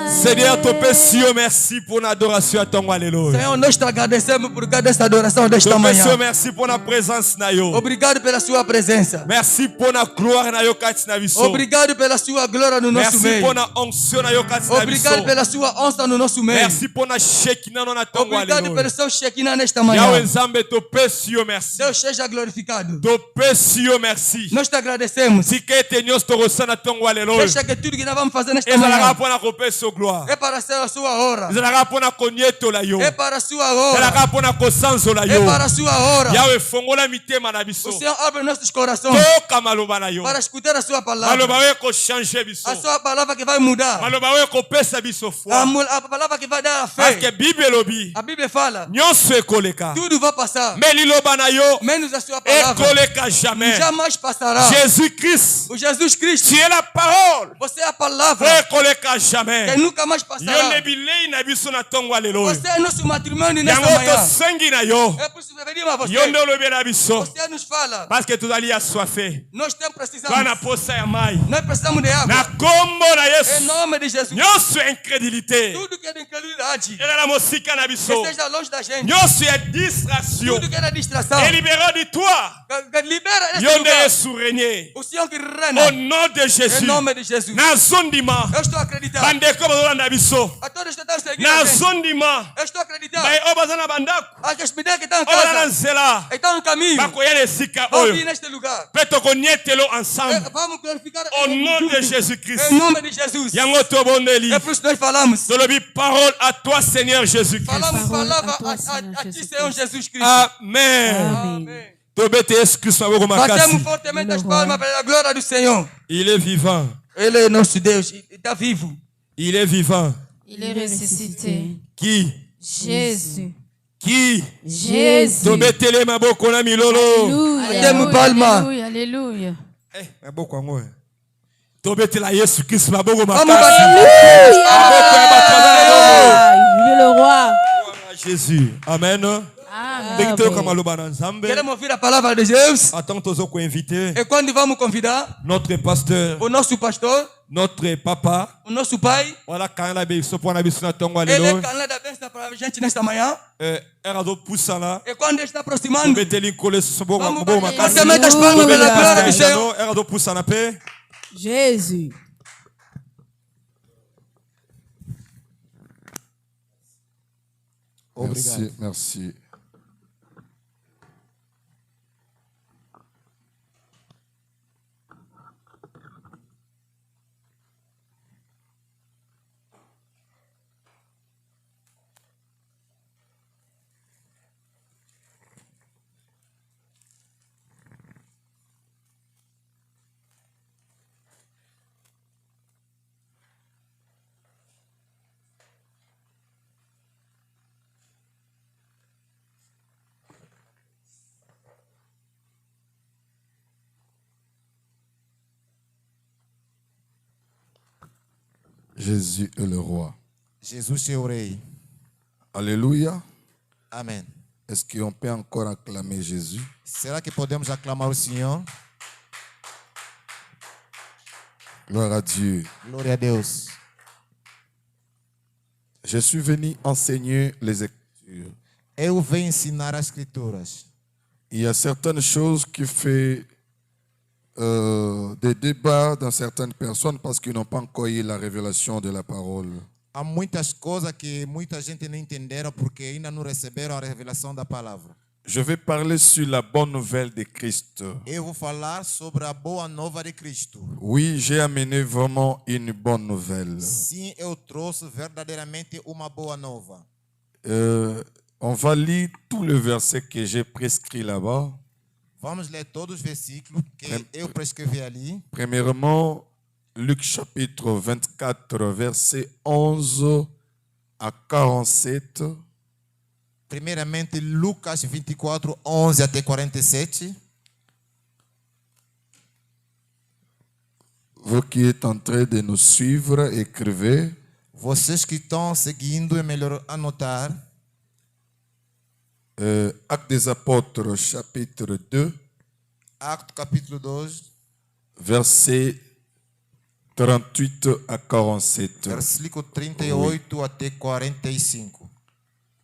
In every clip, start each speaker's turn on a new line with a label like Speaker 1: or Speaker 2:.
Speaker 1: Seigneur, te pécio, merci pour l'adoration à ton alléluia.
Speaker 2: Senhor, nós te agradecemos por cada essa adoração desta manhã.
Speaker 1: Te pécio, merci pour la présence na yo.
Speaker 2: Obrigado pela sua presença.
Speaker 1: Merci pour la gloire na yo kati na biso.
Speaker 2: Obrigado pela sua glória no nosso meio.
Speaker 1: Merci pour la onction na yo kati na biso.
Speaker 2: Obrigado pela sua onça no nosso meio.
Speaker 1: Merci pour la shekinah na ton alléluia.
Speaker 2: Obrigado pelo seu shekinah nesta manhã.
Speaker 1: Yahweh Nzambe, te pécio, merci.
Speaker 2: Deus seja glorificado.
Speaker 1: Te pécio, merci.
Speaker 2: Nós te agradecemos.
Speaker 1: Si que tenhos te ressent na ton alléluia.
Speaker 2: Deixa que tudo que nós vamos fazer nesta manhã é para ser a sua hora. É para a sua hora. É para a sua hora. O Senhor abre nossos corações para escutar a sua palavra. A sua palavra que vai mudar. A palavra que vai dar a fé. A Bíblia fala: tudo vai passar, menos a sua palavra. Jamais passará.
Speaker 1: Jésus-Christ,
Speaker 2: o Jesus Cristo,
Speaker 1: tu es la parole.
Speaker 2: Você é a palavra
Speaker 1: jamais.
Speaker 2: que nunca mais passará. Você é nosso matrimônio nesta manhã. É por isso que pedimos a você. Você nos fala.
Speaker 1: Parce que tu ali assoiffé.
Speaker 2: Nós precisamos.
Speaker 1: Nós
Speaker 2: precisamos de água. Em nome de Jesus.
Speaker 1: Incredulité.
Speaker 2: Tudo que é incredulidade. Que esteja longe da gente. Tudo que é distração.
Speaker 1: Et libérons de toi.
Speaker 2: Libera esse lugar.
Speaker 1: O
Speaker 2: Senhor que reina.
Speaker 1: Au nom de Jésus.
Speaker 2: Em nome de Jesus. Eu estou acreditando. A todos que estão seguindo a gente. Eu estou acreditando. As pessoas que estão em casa. Estão no caminho. Vão vir neste lugar. Vamos glorificar
Speaker 1: au nom de Jésus-Christ.
Speaker 2: Em nome de Jesus. É por isso que nós falamos.
Speaker 1: Parole à toi, Seigneur Jésus-Christ.
Speaker 2: Falamos palavra a ti, Senhor Jesus Cristo.
Speaker 1: Amen.
Speaker 2: Amém.
Speaker 1: Batemos
Speaker 2: fortemente as palmas para a glória do Senhor.
Speaker 1: Il est vivant.
Speaker 2: Ele é nosso Deus. Está vivo.
Speaker 1: Il est vivant.
Speaker 3: Il est ressuscité.
Speaker 1: Qui?
Speaker 3: Jésus.
Speaker 1: Qui?
Speaker 3: Jésus.
Speaker 1: Alléluia.
Speaker 3: Alléluia. Alléluia. Il est le roi.
Speaker 1: Jésus. Amen.
Speaker 2: Queremos ouvir a palavra de Deus.
Speaker 1: E
Speaker 2: quando vamos convidar
Speaker 1: notre pasteur,
Speaker 2: o nosso pastor,
Speaker 1: notre papa,
Speaker 2: o nosso pai, ele é canal da bênção para a gente nesta manhã. E quando ele está aproximando, vamos bater as palmas pela glória do Senhor.
Speaker 3: Jésus.
Speaker 4: Merci, merci. Jésus est le roi.
Speaker 5: Jesus é o rei.
Speaker 4: Alléluia.
Speaker 5: Amém.
Speaker 4: Est-ce qu'on peut encore acclamer Jésus?
Speaker 5: Será que podemos aclamar o Senhor?
Speaker 4: Gloire à Dieu.
Speaker 5: Glória a Deus.
Speaker 4: Je suis venu enseigner les Écritures.
Speaker 5: Eu venho ensinar as Escrituras.
Speaker 4: Il y a certaines choses qui font des débats dans certaines personnes parce qu'ils n'ont pas encore eu la révélation de la parole.
Speaker 5: Há muitas coisas que muita gente não entenderam porque ainda não receberam a revelação da palavra.
Speaker 4: Je vais parler sur la bonne nouvelle de Christ.
Speaker 5: Eu vou falar sobre a boa nova de Cristo.
Speaker 4: Oui, j'ai amené vraiment une bonne nouvelle.
Speaker 5: Sim, eu trouxe verdadeiramente uma boa nova.
Speaker 4: On va lire tout le verset que j'ai prescrit là-bas.
Speaker 5: Vamos ler todos os versículos que eu prescrevi ali.
Speaker 4: Premièrement, Luc chapitre 24, verset 11 à 47.
Speaker 5: Primeiramente, Lucas 24, 11 até 47.
Speaker 4: Vous qui êtes en train de nous suivre, écrivez.
Speaker 5: Vocês que estão seguindo, é melhor anotar.
Speaker 4: Actes des Apôtres, chapitre 2.
Speaker 5: Actes capítulo 2.
Speaker 4: Versets 38 à 47.
Speaker 5: Versículo 38 até 45.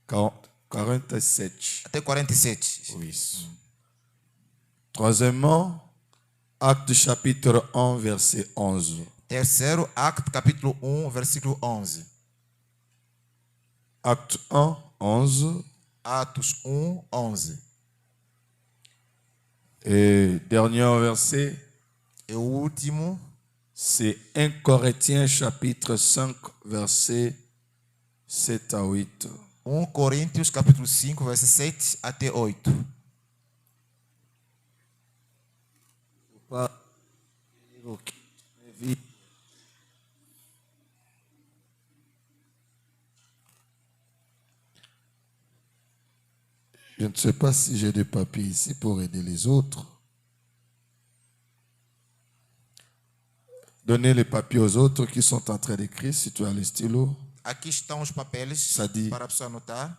Speaker 4: 47.
Speaker 5: Até 47.
Speaker 4: Oui. Troisièmement, Actes chapitre 1, verset 11.
Speaker 5: Terceiro, Actes capítulo 1, versículo 11.
Speaker 4: Actes 1, 11.
Speaker 5: Atos 1, 11.
Speaker 4: Et dernier verset,
Speaker 5: E o último,
Speaker 4: c'est 1 Corinthiens chapitre 5, verset 7 à 8.
Speaker 5: 1 Coríntios capítulo 5, verset 7 até 8.
Speaker 4: Je ne sais pas si j'ai des papiers ici pour aider les autres. Donnez les papiers aux autres qui sont en train d'écrire, si tu as le stylo.
Speaker 5: Aqui estão os papeles
Speaker 4: Ça dit,
Speaker 5: para a pessoa anotar.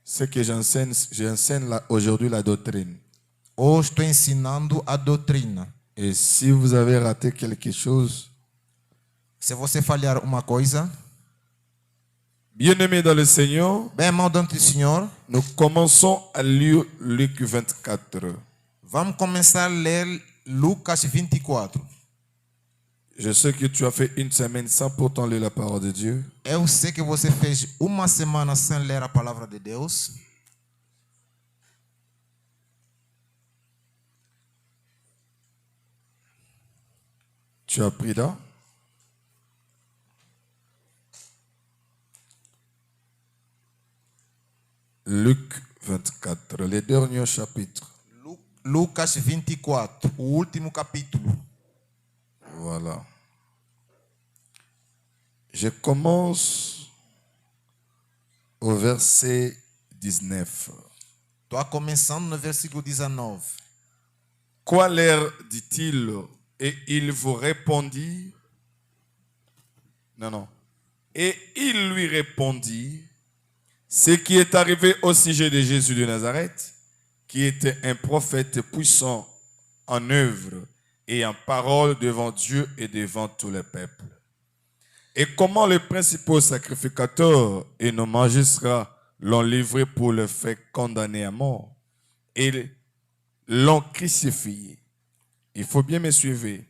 Speaker 4: ce que j'enseigne aujourd'hui la doctrine.
Speaker 5: Hoje estou ensinando a doutrina.
Speaker 4: Et si vous avez raté quelque chose,
Speaker 5: Se você falhar uma coisa,
Speaker 4: bien-aimés dans le Seigneur,
Speaker 5: bem irmão dentro do Senhor,
Speaker 4: nous commençons à lire Luc 24.
Speaker 5: vamos começar a ler Lucas 24.
Speaker 4: Je sais que tu as fait une semaine sans pourtant lire la parole de Dieu.
Speaker 5: Eu sei que você fez uma semana sem ler a palavra de Deus.
Speaker 4: Tu as pris là. Luc 24, les derniers chapitres.
Speaker 5: Lucas 24, o último capítulo.
Speaker 4: Voilà. Je commence au verset 19.
Speaker 5: Estou começando no versículo 19.
Speaker 4: Quoi leur dit-il? Et il vous répondit. Non. Et il lui répondit, ce qui est arrivé au sujet de Jésus de Nazareth, qui était un prophète puissant en œuvre et en parole devant Dieu et devant tout le peuple. Et comment les principaux sacrificateurs et nos magistrats l'ont livré pour le faire condamner à mort et l'ont crucifié. Il faut bien me suivre.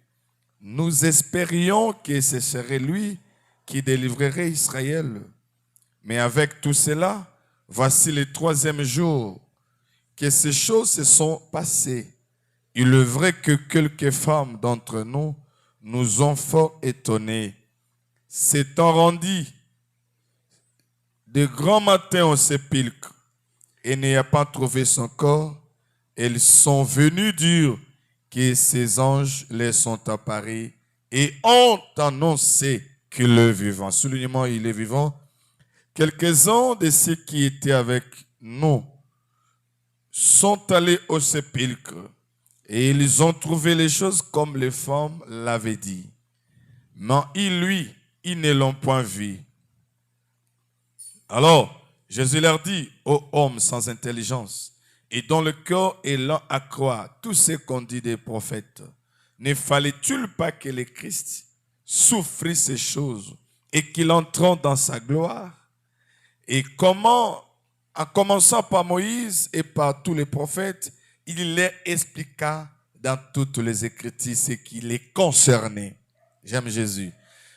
Speaker 4: Nous espérions que ce serait lui qui délivrerait Israël. Mais avec tout cela, voici le troisième jour que ces choses se sont passées. Il est vrai que quelques femmes d'entre nous nous ont fort étonnés. S'étant rendus de grand matin au sépulcre et n'ayant pas trouvé son corps, elles sont venues dire que ces anges les sont apparus et ont annoncé qu'il est vivant. Soulignement, il est vivant. Quelques-uns de ceux qui étaient avec nous sont allés au sépulcre et ils ont trouvé les choses comme les femmes l'avaient dit. Mais ils ne l'ont point vu. Alors, Jésus leur dit, ô hommes sans intelligence, et dont le cœur est lent à croire tout ce qu'ont dit des prophètes, ne fallait-il pas que le Christ souffrit ces choses et qu'il entre dans sa gloire? Et comment, en commençant par Moïse et par tous les prophètes, il leur expliqua dans toutes les Écritures ce qui les concernait. J'aime Jésus.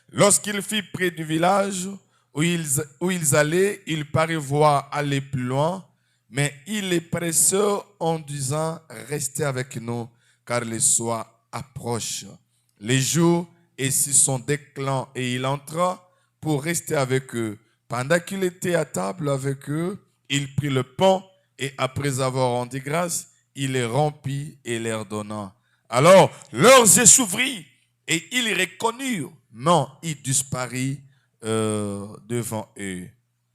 Speaker 4: Lorsqu'il fut près du village où ils allaient, il parut voir aller plus loin, mais il les pressait en disant, restez avec nous, car le soir approche. Les jours ainsi sont déclins, et il entra pour rester avec eux. Pendant qu'il était à table avec eux, il prit le pain, et après avoir rendu grâce, il les rompit et leur donna. Alors leurs yeux s'ouvrirent, et ils reconnurent. Non, il disparut devant eux.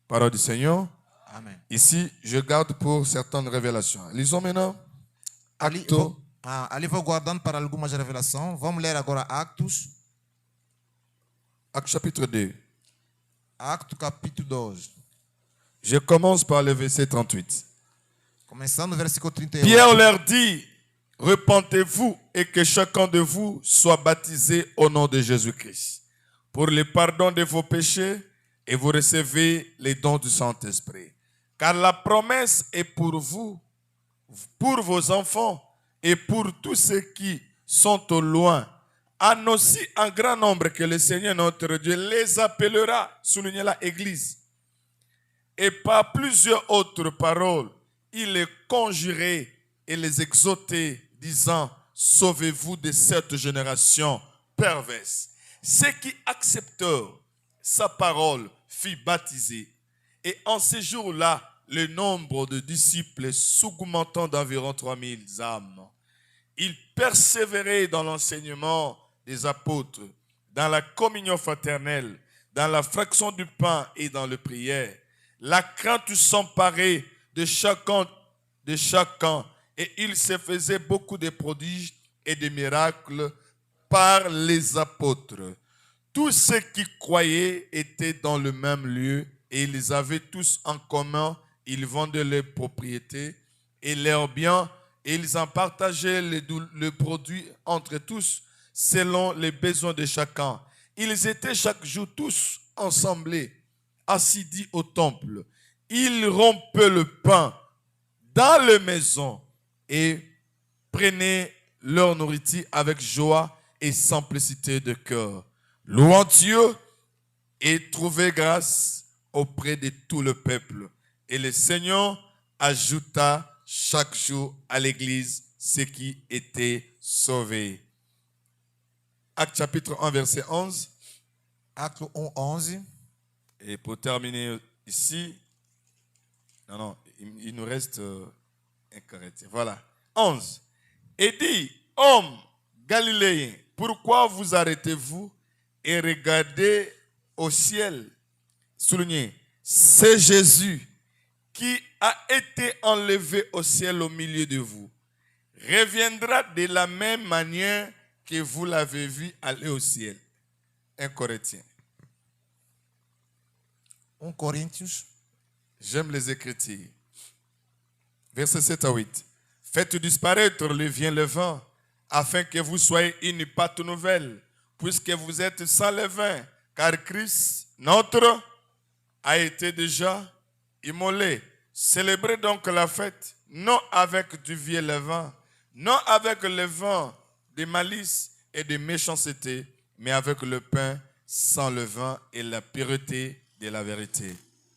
Speaker 4: Parole du Seigneur.
Speaker 5: Amen.
Speaker 4: Ici, je garde pour certaines révélations. Lisons maintenant.
Speaker 5: Ali vou guardando para algumas revelações. Vamos ler agora Actos.
Speaker 4: Actes chapitre 2.
Speaker 5: Actos capítulo 2.
Speaker 4: Je commence par le verset 38.
Speaker 5: Começando no versículo 38.
Speaker 4: Pierre leur dit, repentez-vous et que chacun de vous soit baptisé au nom de Jésus-Christ pour le pardon de vos péchés et vous recevez les dons du Saint-Esprit. Car la promesse est pour vous, pour vos enfants et pour tous ceux qui sont au loin, en aussi un grand nombre que le Seigneur notre Dieu les appellera, soulignez la Église. Et par plusieurs autres paroles, il les conjurait et les exhortait, disant, sauvez-vous de cette génération perverse. Ceux qui acceptèrent sa parole furent baptisés. Et en ces jours-là, le nombre de disciples s'augmentant d'environ 3000 âmes. Ils persévéraient dans l'enseignement des apôtres, dans la communion fraternelle, dans la fraction du pain et dans les prières. La crainte s'emparait de chacun, et il se faisait beaucoup de prodiges et de miracles par les apôtres. Tous ceux qui croyaient étaient dans le même lieu et ils avaient tous en commun. Ils vendaient leurs propriétés et leurs biens et ils en partageaient le produit entre tous selon les besoins de chacun. Ils étaient chaque jour tous ensemble, assidus au temple. Ils rompaient le pain dans les maisons et prenaient leur nourriture avec joie et simplicité de cœur, louant Dieu et trouvaient grâce auprès de tout le peuple. Et le Seigneur ajouta chaque jour à l'église ceux qui étaient sauvés. Acte chapitre 1, verset 11.
Speaker 5: Acte 1, 11.
Speaker 4: Et pour terminer ici, il nous reste un Corinthiens. Voilà. 11. Et dit, hommes galiléens, pourquoi vous arrêtez-vous et regardez au ciel? Soulignez, c'est Jésus qui a été enlevé au ciel au milieu de vous. Reviendra de la même manière que vous l'avez vu aller au ciel. 1 Corinthiens.
Speaker 5: 1 Coríntios.
Speaker 4: J'aime les Écritures. Verset 7 à 8. Faites disparaître le vin, le vin, afin que vous soyez une pâte nouvelle, puisque vous êtes sans levain, car Christ, notre, a été déjà immolé. Célébrez donc la fête, non avec du vieux levain, non avec le vin de malice et de méchanceté, mais avec le pain sans levain et la pureté de la vérité.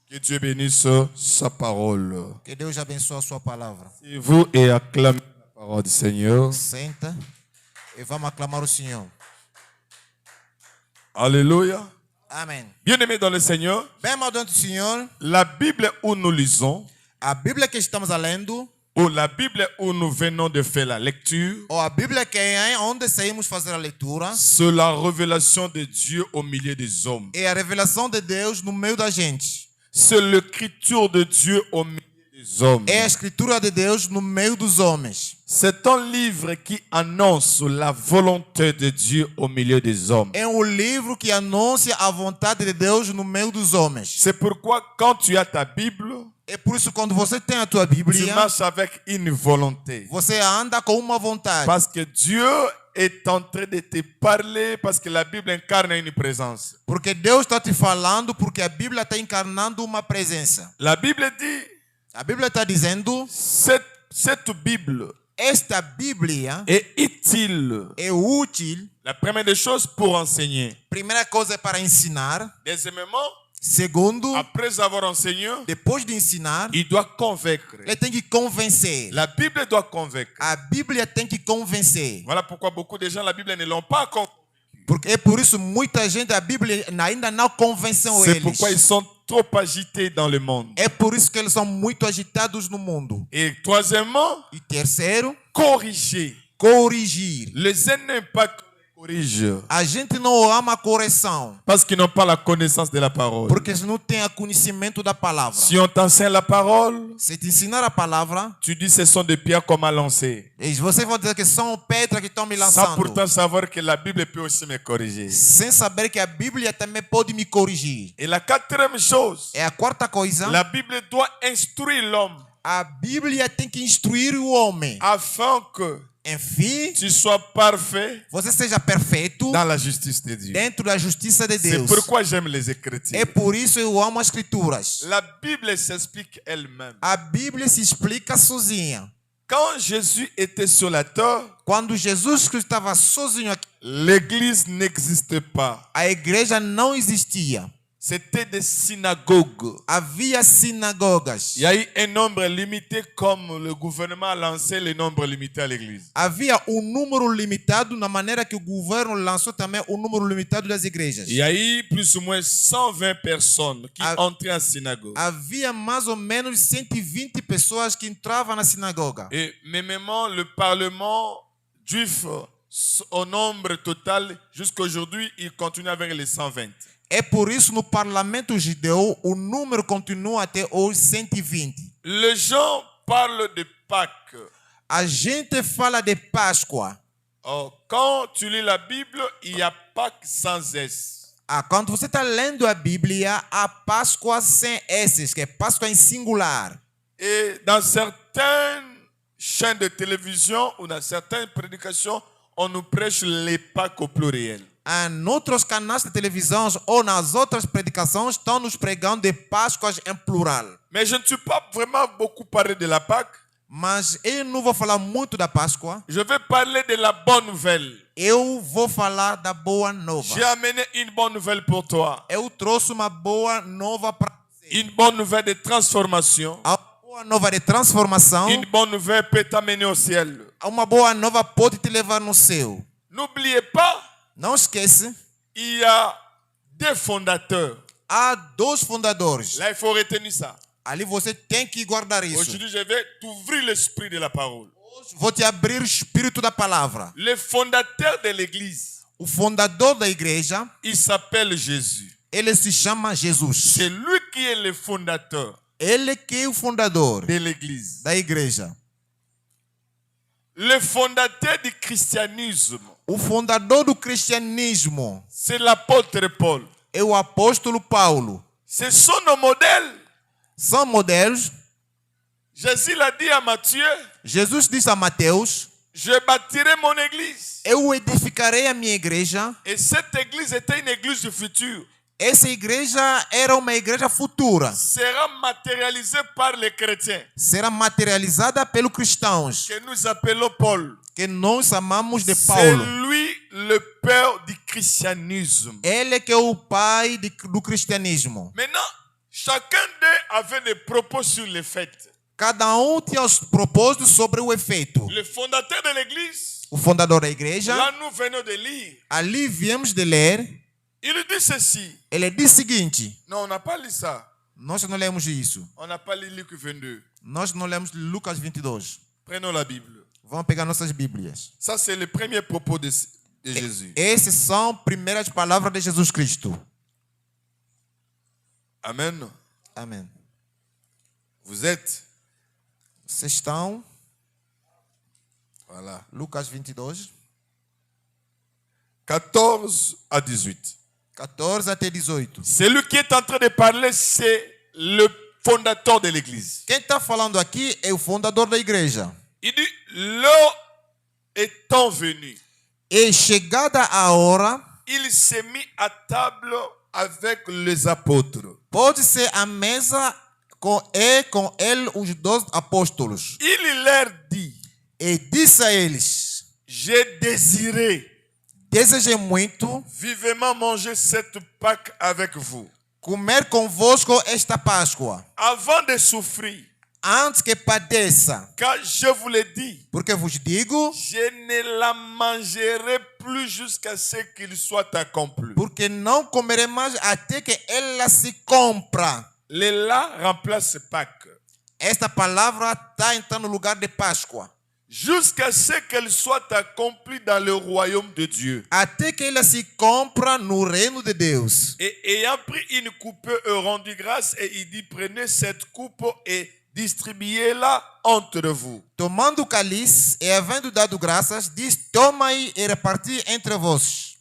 Speaker 4: Que Dieu bénisse sa parole.
Speaker 5: Que Deus abençoe a sua palavra.
Speaker 4: Et vous et acclamez la parole du Seigneur.
Speaker 5: Senta e vamos aclamar o Senhor.
Speaker 4: Alléluia.
Speaker 5: Amen.
Speaker 4: Bien-aimés dans le Seigneur,
Speaker 5: Bem-amado do Senhor,
Speaker 4: la Bible où nous lisons,
Speaker 5: a Bíblia que estamos lendo,
Speaker 4: ou la Bible où nous venons de faire la lecture,
Speaker 5: ou a Bíblia que é onde saímos fazer a leitura,
Speaker 4: c'est la révélation de Dieu au milieu des hommes.
Speaker 5: é a revelação de Deus no meio da gente.
Speaker 4: C'est l'écriture de Dieu au milieu des hommes.
Speaker 5: É a escritura de Deus no meio dos homens.
Speaker 4: C'est un livre qui annonce la volonté de Dieu au milieu des hommes.
Speaker 5: É livro que anuncia a vontade de Deus no meio dos homens.
Speaker 4: C'est pourquoi quand tu as ta Bible,
Speaker 5: é por isso quando você tem a tua
Speaker 4: tu
Speaker 5: Bíblia,
Speaker 4: marches avec une volonté.
Speaker 5: você anda com uma vontade.
Speaker 4: Parce que Dieu est en train de te parler, parce que la Bible incarne une présence.
Speaker 5: Porque Deus está te falando, porque a Bíblia está encarnando uma presença.
Speaker 4: La Bible dit,
Speaker 5: a Bíblia está dizendo,
Speaker 4: cette Bible
Speaker 5: esta Bíblia
Speaker 4: est utile.
Speaker 5: É útil.
Speaker 4: La première des choses pour enseigner.
Speaker 5: Primeira coisa é para ensinar.
Speaker 4: Deuxièmement,
Speaker 5: segundo,
Speaker 4: après avoir enseigné,
Speaker 5: depois de ensinar,
Speaker 4: il doit convaincre.
Speaker 5: Ele tem que convencer.
Speaker 4: La Bible doit convaincre.
Speaker 5: A Bíblia tem que convencer.
Speaker 4: Voilà pourquoi beaucoup de gens la Bible ne l'ont pas convaincu.
Speaker 5: Porque é por isso muita gente a Bíblia ainda não convenceu eles.
Speaker 4: C'est pourquoi ils sont trop agités dans le monde.
Speaker 5: É por isso que eles são muito agitados no mundo.
Speaker 4: Et troisièmement,
Speaker 5: e terceiro,
Speaker 4: corriger.
Speaker 5: Corrigir.
Speaker 4: Les uns n'aiment pas qu'on
Speaker 5: A gente não ama a correção.
Speaker 4: Parce qu'ils n'ont pas la connaissance de la parole.
Speaker 5: Porque não tem o conhecimento da palavra.
Speaker 4: Si on t'enseigne la parole,
Speaker 5: se te ensinar a palavra,
Speaker 4: tu dis ce sont des pierres qu'on m'a lancées.
Speaker 5: E vocês vão dizer que são pedras que estão me lançando.
Speaker 4: Sans pourtant savoir que la Bible peut aussi me corriger.
Speaker 5: Sem saber que a Bíblia também pode me corrigir.
Speaker 4: Et la quatrième chose,
Speaker 5: é a quarta coisa.
Speaker 4: La Bible doit instruire l'homme.
Speaker 5: A Bíblia tem que instruir o homem.
Speaker 4: Afin que
Speaker 5: enfim,
Speaker 4: tu sois parfait,
Speaker 5: você seja perfeito
Speaker 4: dans la justice de Dieu.
Speaker 5: Dentro da justiça de Deus.
Speaker 4: C'est pourquoi j'aime les Écritures.
Speaker 5: É por isso eu amo as Escrituras.
Speaker 4: La Bible s'explique elle-même.
Speaker 5: A Bíblia se explica sozinha.
Speaker 4: Quand Jésus était sur la terre,
Speaker 5: quando Jesus estava sozinho aqui,
Speaker 4: l'église n'existait pas.
Speaker 5: A igreja não existia.
Speaker 4: C'était des synagogues.
Speaker 5: Havia sinagogas.
Speaker 4: Il y a eu un nombre limité comme le gouvernement a lancé le nombre limité à l'église.
Speaker 5: Havia número limitado na maneira que o governo lançou também número limitado das igrejas.
Speaker 4: Il y a eu plus ou moins 120 personnes qui entraient en synagogue.
Speaker 5: Havia mais ou menos 120 pessoas que entravam na sinagoga.
Speaker 4: Et même le parlement juif au nombre total jusqu'à aujourd'hui, il continue avec les 120.
Speaker 5: É por isso no parlamento judeu o número continua até os 120.
Speaker 4: Les gens parlent de Pâques.
Speaker 5: A gente fala de Páscoa.
Speaker 4: Oh, quand tu lis la Bible, il y a Pâques sans S.
Speaker 5: Quando você está lendo a Bíblia, há Páscoa sem S, que é Páscoa em singular.
Speaker 4: Et dans certaines chaînes de télévision ou dans certaines prédications, on nous prêche les Pâques au pluriel.
Speaker 5: Em outros canais de televisão ou nas outras predicações estão nos pregando de Páscoas em plural.
Speaker 4: Mais je ne suis pas vraiment beaucoup parlé de la Pâque.
Speaker 5: Mas eu não vou falar muito da Páscoa.
Speaker 4: Je vais parler de la bonne nouvelle.
Speaker 5: Eu vou falar da boa nova.
Speaker 4: J'ai amené une bonne nouvelle pour toi.
Speaker 5: Eu trouxe uma boa nova para você.
Speaker 4: Une bonne nouvelle de transformation.
Speaker 5: Uma boa nova de transformação.
Speaker 4: Une bonne nouvelle peut t'amener au ciel.
Speaker 5: Uma boa nova pode te levar no céu.
Speaker 4: N'oubliez pas.
Speaker 5: Não esquece.
Speaker 4: Il y a deux fondateurs.
Speaker 5: Há dois fundadores.
Speaker 4: Là, il faut retenir ça.
Speaker 5: Ali você tem que guardar isso.
Speaker 4: Aujourd'hui, je vais t'ouvrir l'esprit de la parole.
Speaker 5: Vou te abrir o espírito da palavra.
Speaker 4: Le fondateur de l'église.
Speaker 5: O fundador da igreja.
Speaker 4: Il s'appelle Jésus.
Speaker 5: Ele se chama Jesus.
Speaker 4: C'est lui qui est le fondateur.
Speaker 5: Ele que é o fundador
Speaker 4: de l'église.
Speaker 5: Da igreja.
Speaker 4: Le fondateur du christianisme.
Speaker 5: O fundador do cristianismo.
Speaker 4: C'est l'apôtre Paul.
Speaker 5: É o apóstolo Paulo.
Speaker 4: Ce sont nos modèles.
Speaker 5: São modelos.
Speaker 4: Jésus l'a dit à Matthieu.
Speaker 5: Jesus disse a Mateus.
Speaker 4: Je bâtirai mon église.
Speaker 5: Eu edificarei a minha igreja.
Speaker 4: Et cette église était une église du futur.
Speaker 5: Essa igreja era uma igreja futura.
Speaker 4: Será matérialisée par les chrétiens.
Speaker 5: Será materializada pelos cristãos.
Speaker 4: Que nous appelons Paul.
Speaker 5: Que nós chamamos de Paulo.
Speaker 4: C'est lui le père du christianisme.
Speaker 5: Ele que é o pai do cristianismo.
Speaker 4: Maintenant, chacun d'eux avait des propos sur les fêtes.
Speaker 5: Cada tinha os propósitos sobre o efeito.
Speaker 4: Le fondateur de l'église.
Speaker 5: O fundador da igreja.
Speaker 4: Là nous venons de lire.
Speaker 5: Ali viemos de ler.
Speaker 4: Il dit ceci.
Speaker 5: Ele diz o seguinte.
Speaker 4: Non, on n'a pas lu ça.
Speaker 5: Nós não lemos isso.
Speaker 4: On n'a pas lu Luc 22.
Speaker 5: Nós não lemos Lucas 22.
Speaker 4: Prenons la Bible.
Speaker 5: Vamos pegar nossas Bíblias.
Speaker 4: Ça c'est le premier propos de Jésus.
Speaker 5: Essas são primeiras palavras de Jesus Cristo.
Speaker 4: Amen.
Speaker 5: Amém.
Speaker 4: Vous êtes?
Speaker 5: Vocês estão?
Speaker 4: Voilà.
Speaker 5: Lucas 22.
Speaker 4: 14 à 18.
Speaker 5: 14 até 18.
Speaker 4: Celui qui est en train de parler, c'est le fondateur de l'église.
Speaker 5: Quem está falando aqui é o fundador da igreja.
Speaker 4: Il dit, l'heure étant venue.
Speaker 5: E chegada a hora,
Speaker 4: il s'est mis à table avec les apôtres.
Speaker 5: Pode ser à mesa com ele os 12 apóstolos.
Speaker 4: Il leur dit.
Speaker 5: E disse a eles:
Speaker 4: j'ai désiré.
Speaker 5: Desejei muito
Speaker 4: vivement manger cette Pâque avec vous.
Speaker 5: Comer convosco esta Páscoa.
Speaker 4: Avant de souffrir.
Speaker 5: Antes que padeça.
Speaker 4: Car je vous le dis.
Speaker 5: Porque vos digo.
Speaker 4: Je ne la mangerai plus jusqu'à ce qu'il soit accompli.
Speaker 5: Porque não comerei mais até que ela se cumpra.
Speaker 4: Le là remplace Pâque.
Speaker 5: Esta palavra está então no lugar de Páscoa.
Speaker 4: jusqu'à ce qu'elle soit accomplie dans le royaume de Dieu.
Speaker 5: Até que ela se cumpra no reino de Deus.
Speaker 4: Et ayant pris une coupe, rendu grâce, et il dit, prenez cette coupe et distribuez-la entre vous.
Speaker 5: Tomando o cálice e havendo dado graças, diz, tomai e reparti entre vós.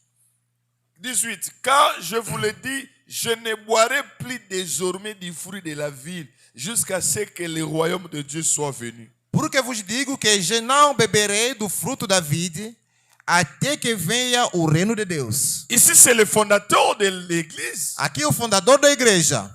Speaker 4: 18. Car je vous le dis, je ne boirai plus désormais du fruit de la vigne jusqu'à ce que le royaume de Dieu soit venu.
Speaker 5: Porque vos digo que je não beberei do fruto da vide até que venha o reino de Deus.
Speaker 4: Ici, c'est le fondateur de l'église.
Speaker 5: Aqui é o fundador da igreja.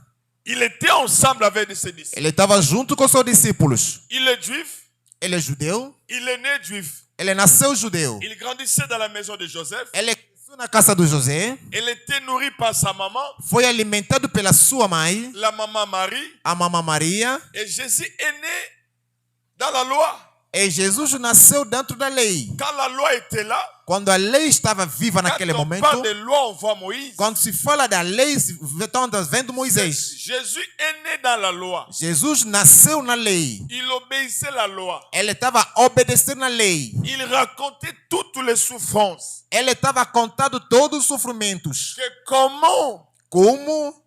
Speaker 4: Il était ensemble avec ses disciples.
Speaker 5: Ele estava junto com seus discípulos.
Speaker 4: Il est juif.
Speaker 5: Ele é judeu.
Speaker 4: Il est né juif.
Speaker 5: Ele nasceu judeu.
Speaker 4: Il grandissait dans la maison de Joseph.
Speaker 5: Ele cresceu na casa do José.
Speaker 4: Il était nourri par sa maman.
Speaker 5: Foi alimentado pela sua mãe,
Speaker 4: la maman Marie.
Speaker 5: a mamãe Maria.
Speaker 4: Et Jésus est né dans la loi.
Speaker 5: E Jesus nasceu dentro da lei.
Speaker 4: Quand la loi était là,
Speaker 5: quando a lei estava viva naquele momento,
Speaker 4: quand on parle de loi, on voit Moïse.
Speaker 5: Quando se fala da lei, estamos vendo Moisés.
Speaker 4: Jésus est né dans la loi.
Speaker 5: Jesus nasceu na lei.
Speaker 4: Il obéissait la loi.
Speaker 5: Ele estava obedecendo na lei.
Speaker 4: Il racontait toutes les souffrances.
Speaker 5: Ele estava contando todos os sofrimentos.
Speaker 4: Que como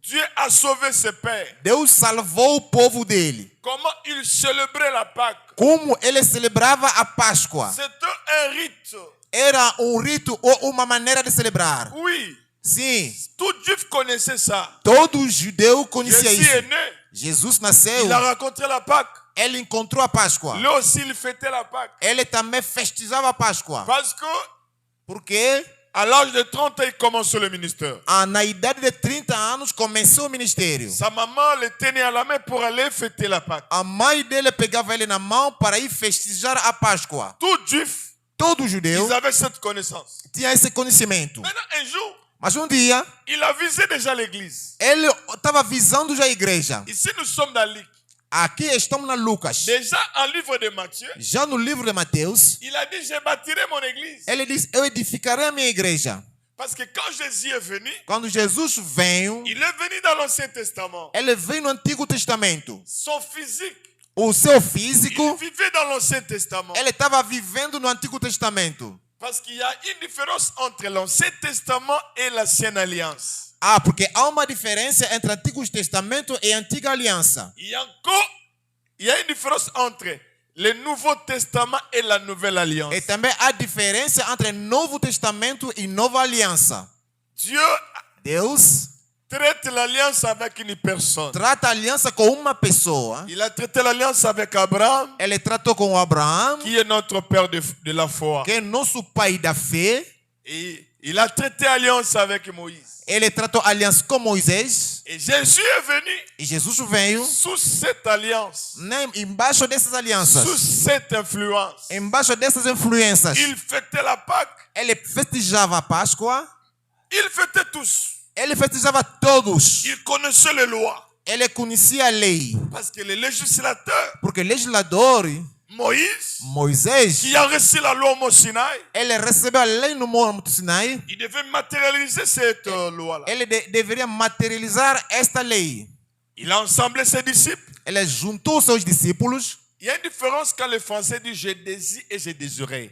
Speaker 4: Dieu a sauvé ses pères.
Speaker 5: Deus salvou o povo dele.
Speaker 4: Comment il célébrait la Pâque.
Speaker 5: Como ele celebrava a Páscoa.
Speaker 4: C'était un rite.
Speaker 5: Era rito ou uma maneira de celebrar.
Speaker 4: Oui.
Speaker 5: Sim.
Speaker 4: Tout juif connaissait ça.
Speaker 5: Todo judeu conhecia
Speaker 4: Jésus
Speaker 5: isso.
Speaker 4: est né.
Speaker 5: Jesus nasceu.
Speaker 4: Il a rencontré la Pâque.
Speaker 5: Ele encontrou a Páscoa.
Speaker 4: Lui aussi, il fêtait la Pâque.
Speaker 5: Ele também festejava a Páscoa.
Speaker 4: Parce que
Speaker 5: porque
Speaker 4: à l'âge de 30 ans, il commençait le ministère.
Speaker 5: Na idade de 30 anos começou o ministério.
Speaker 4: Sa maman le tenait à la main pour aller fêter la Pâque.
Speaker 5: A mãe dele pegava ele na mão para ir festejar a Páscoa.
Speaker 4: Tout juif,
Speaker 5: todo judeu,
Speaker 4: ils avaient cette connaissance.
Speaker 5: Tinha esse conhecimento.
Speaker 4: Maintenant, un jour,
Speaker 5: mas dia,
Speaker 4: il a visé déjà l'église.
Speaker 5: Ele estava visando já a igreja.
Speaker 4: Ici, nous sommes dans Luc.
Speaker 5: Aqui estamos na Lucas.
Speaker 4: Déjà en livre de Matthieu.
Speaker 5: Já no livro de Mateus.
Speaker 4: Il a dit, je bâtirai mon église.
Speaker 5: Ele diz, eu edificarei a minha igreja.
Speaker 4: Parce que quand Jésus est venu,
Speaker 5: quando Jesus veio,
Speaker 4: il est venu dans l'Ancien Testament.
Speaker 5: Ele veio no Antigo Testamento.
Speaker 4: Son physique.
Speaker 5: O seu físico.
Speaker 4: Il vivait dans l'Ancien Testament.
Speaker 5: Ele estava vivendo no Antigo Testamento.
Speaker 4: Parce qu'il y a une différence entre l'Ancien Testament et l'Ancienne Alliance.
Speaker 5: Porque há uma diferença entre o Antigo Testamento e a Antiga Aliança.
Speaker 4: Il y a une différence entre le Nouveau Testament et la Nouvelle Alliance.
Speaker 5: E também há diferença entre o Novo Testamento e Nova Aliança. Deus
Speaker 4: traite l'alliance avec une personne.
Speaker 5: Trata a aliança com uma pessoa.
Speaker 4: Il a traité l'alliance avec Abraham.
Speaker 5: Ele tratou com Abraão,
Speaker 4: qui est notre père de la foi.
Speaker 5: Que é nosso pai da fé.
Speaker 4: Et il a traité alliance avec Moïse.
Speaker 5: Ele tratou aliança com Moisés.
Speaker 4: Et Jésus est venu.
Speaker 5: E Jesus veio
Speaker 4: sous cette alliance.
Speaker 5: Embaixo dessas alianças.
Speaker 4: Sous cette influence.
Speaker 5: Embaixo dessas influências.
Speaker 4: Il fêtait la Pâque.
Speaker 5: Ele festejava a Páscoa.
Speaker 4: Il fêtait tous.
Speaker 5: Ele festejava todos.
Speaker 4: Il connaissait les lois.
Speaker 5: Ele conhecia a lei.
Speaker 4: Parce que le législateur.
Speaker 5: Porque legislador.
Speaker 4: Moïse, qui a reçu la loi au Mont Sinaï,
Speaker 5: ele recebeu a lei no Monte Sinai.
Speaker 4: Il devait matérialiser cette loi-là.
Speaker 5: Ele deveria materializar esta lei.
Speaker 4: Il a assemblé ses disciples.
Speaker 5: Ele juntou seus discípulos.
Speaker 4: Il y a une différence quand le français dit je désire et je désirerai.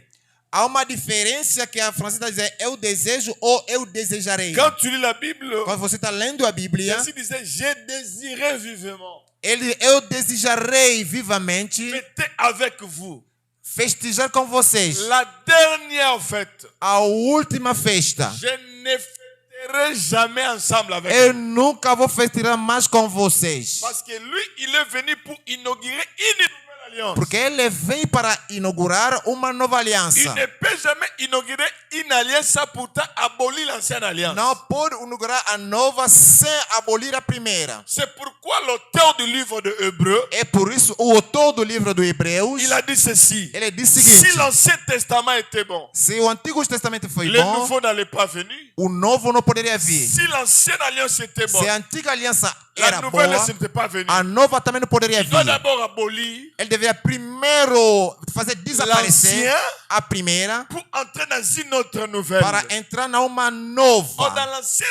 Speaker 5: Há uma diferença que a francesa diz eu desejo ou eu desejarei.
Speaker 4: Quand tu lis la Bible,
Speaker 5: quando você está lendo a Bíblia,
Speaker 4: Jésus disait je désirais vivement.
Speaker 5: Eu desejarei vivamente
Speaker 4: fêter avec vous.
Speaker 5: Festejar com vocês.
Speaker 4: La dernière fête.
Speaker 5: A última festa.
Speaker 4: Je ne fêterai jamais ensemble avec
Speaker 5: Eu
Speaker 4: vous.
Speaker 5: nunca vou festejar mais com vocês.
Speaker 4: Parce que lui, il est venu pour inaugurer une nouvelle alliance.
Speaker 5: Porque ele vem para inaugurar uma nova aliança.
Speaker 4: Il ne peut jamais inaugurer une alliance sans pourtant abolir l'ancienne alliance.
Speaker 5: Não pode inaugurar a nova sem abolir a primeira.
Speaker 4: C'est pourquoi l'auteur du livre de Hébreux,
Speaker 5: é por isso o autor do livro do Hebreus,
Speaker 4: il a dit ceci.
Speaker 5: Ele disse o seguinte:
Speaker 4: si l'Ancien Testament était bon,
Speaker 5: se o Antigo Testamento foi
Speaker 4: le
Speaker 5: bom,
Speaker 4: nouveau n'allait pas venir.
Speaker 5: O novo não poderia vir.
Speaker 4: Si l'ancienne alliance était bonne,
Speaker 5: se a antiga aliança
Speaker 4: la
Speaker 5: era
Speaker 4: nouvelle
Speaker 5: boa,
Speaker 4: n'était pas venue.
Speaker 5: A nova também não poderia
Speaker 4: il doit
Speaker 5: vir.
Speaker 4: d'abord abolir.
Speaker 5: Ele deveria primeiro fazer desaparecer a primeira
Speaker 4: pour entrer dans une autre nouvelle.
Speaker 5: Para entrar na uma nova.
Speaker 4: Dans l'ancienne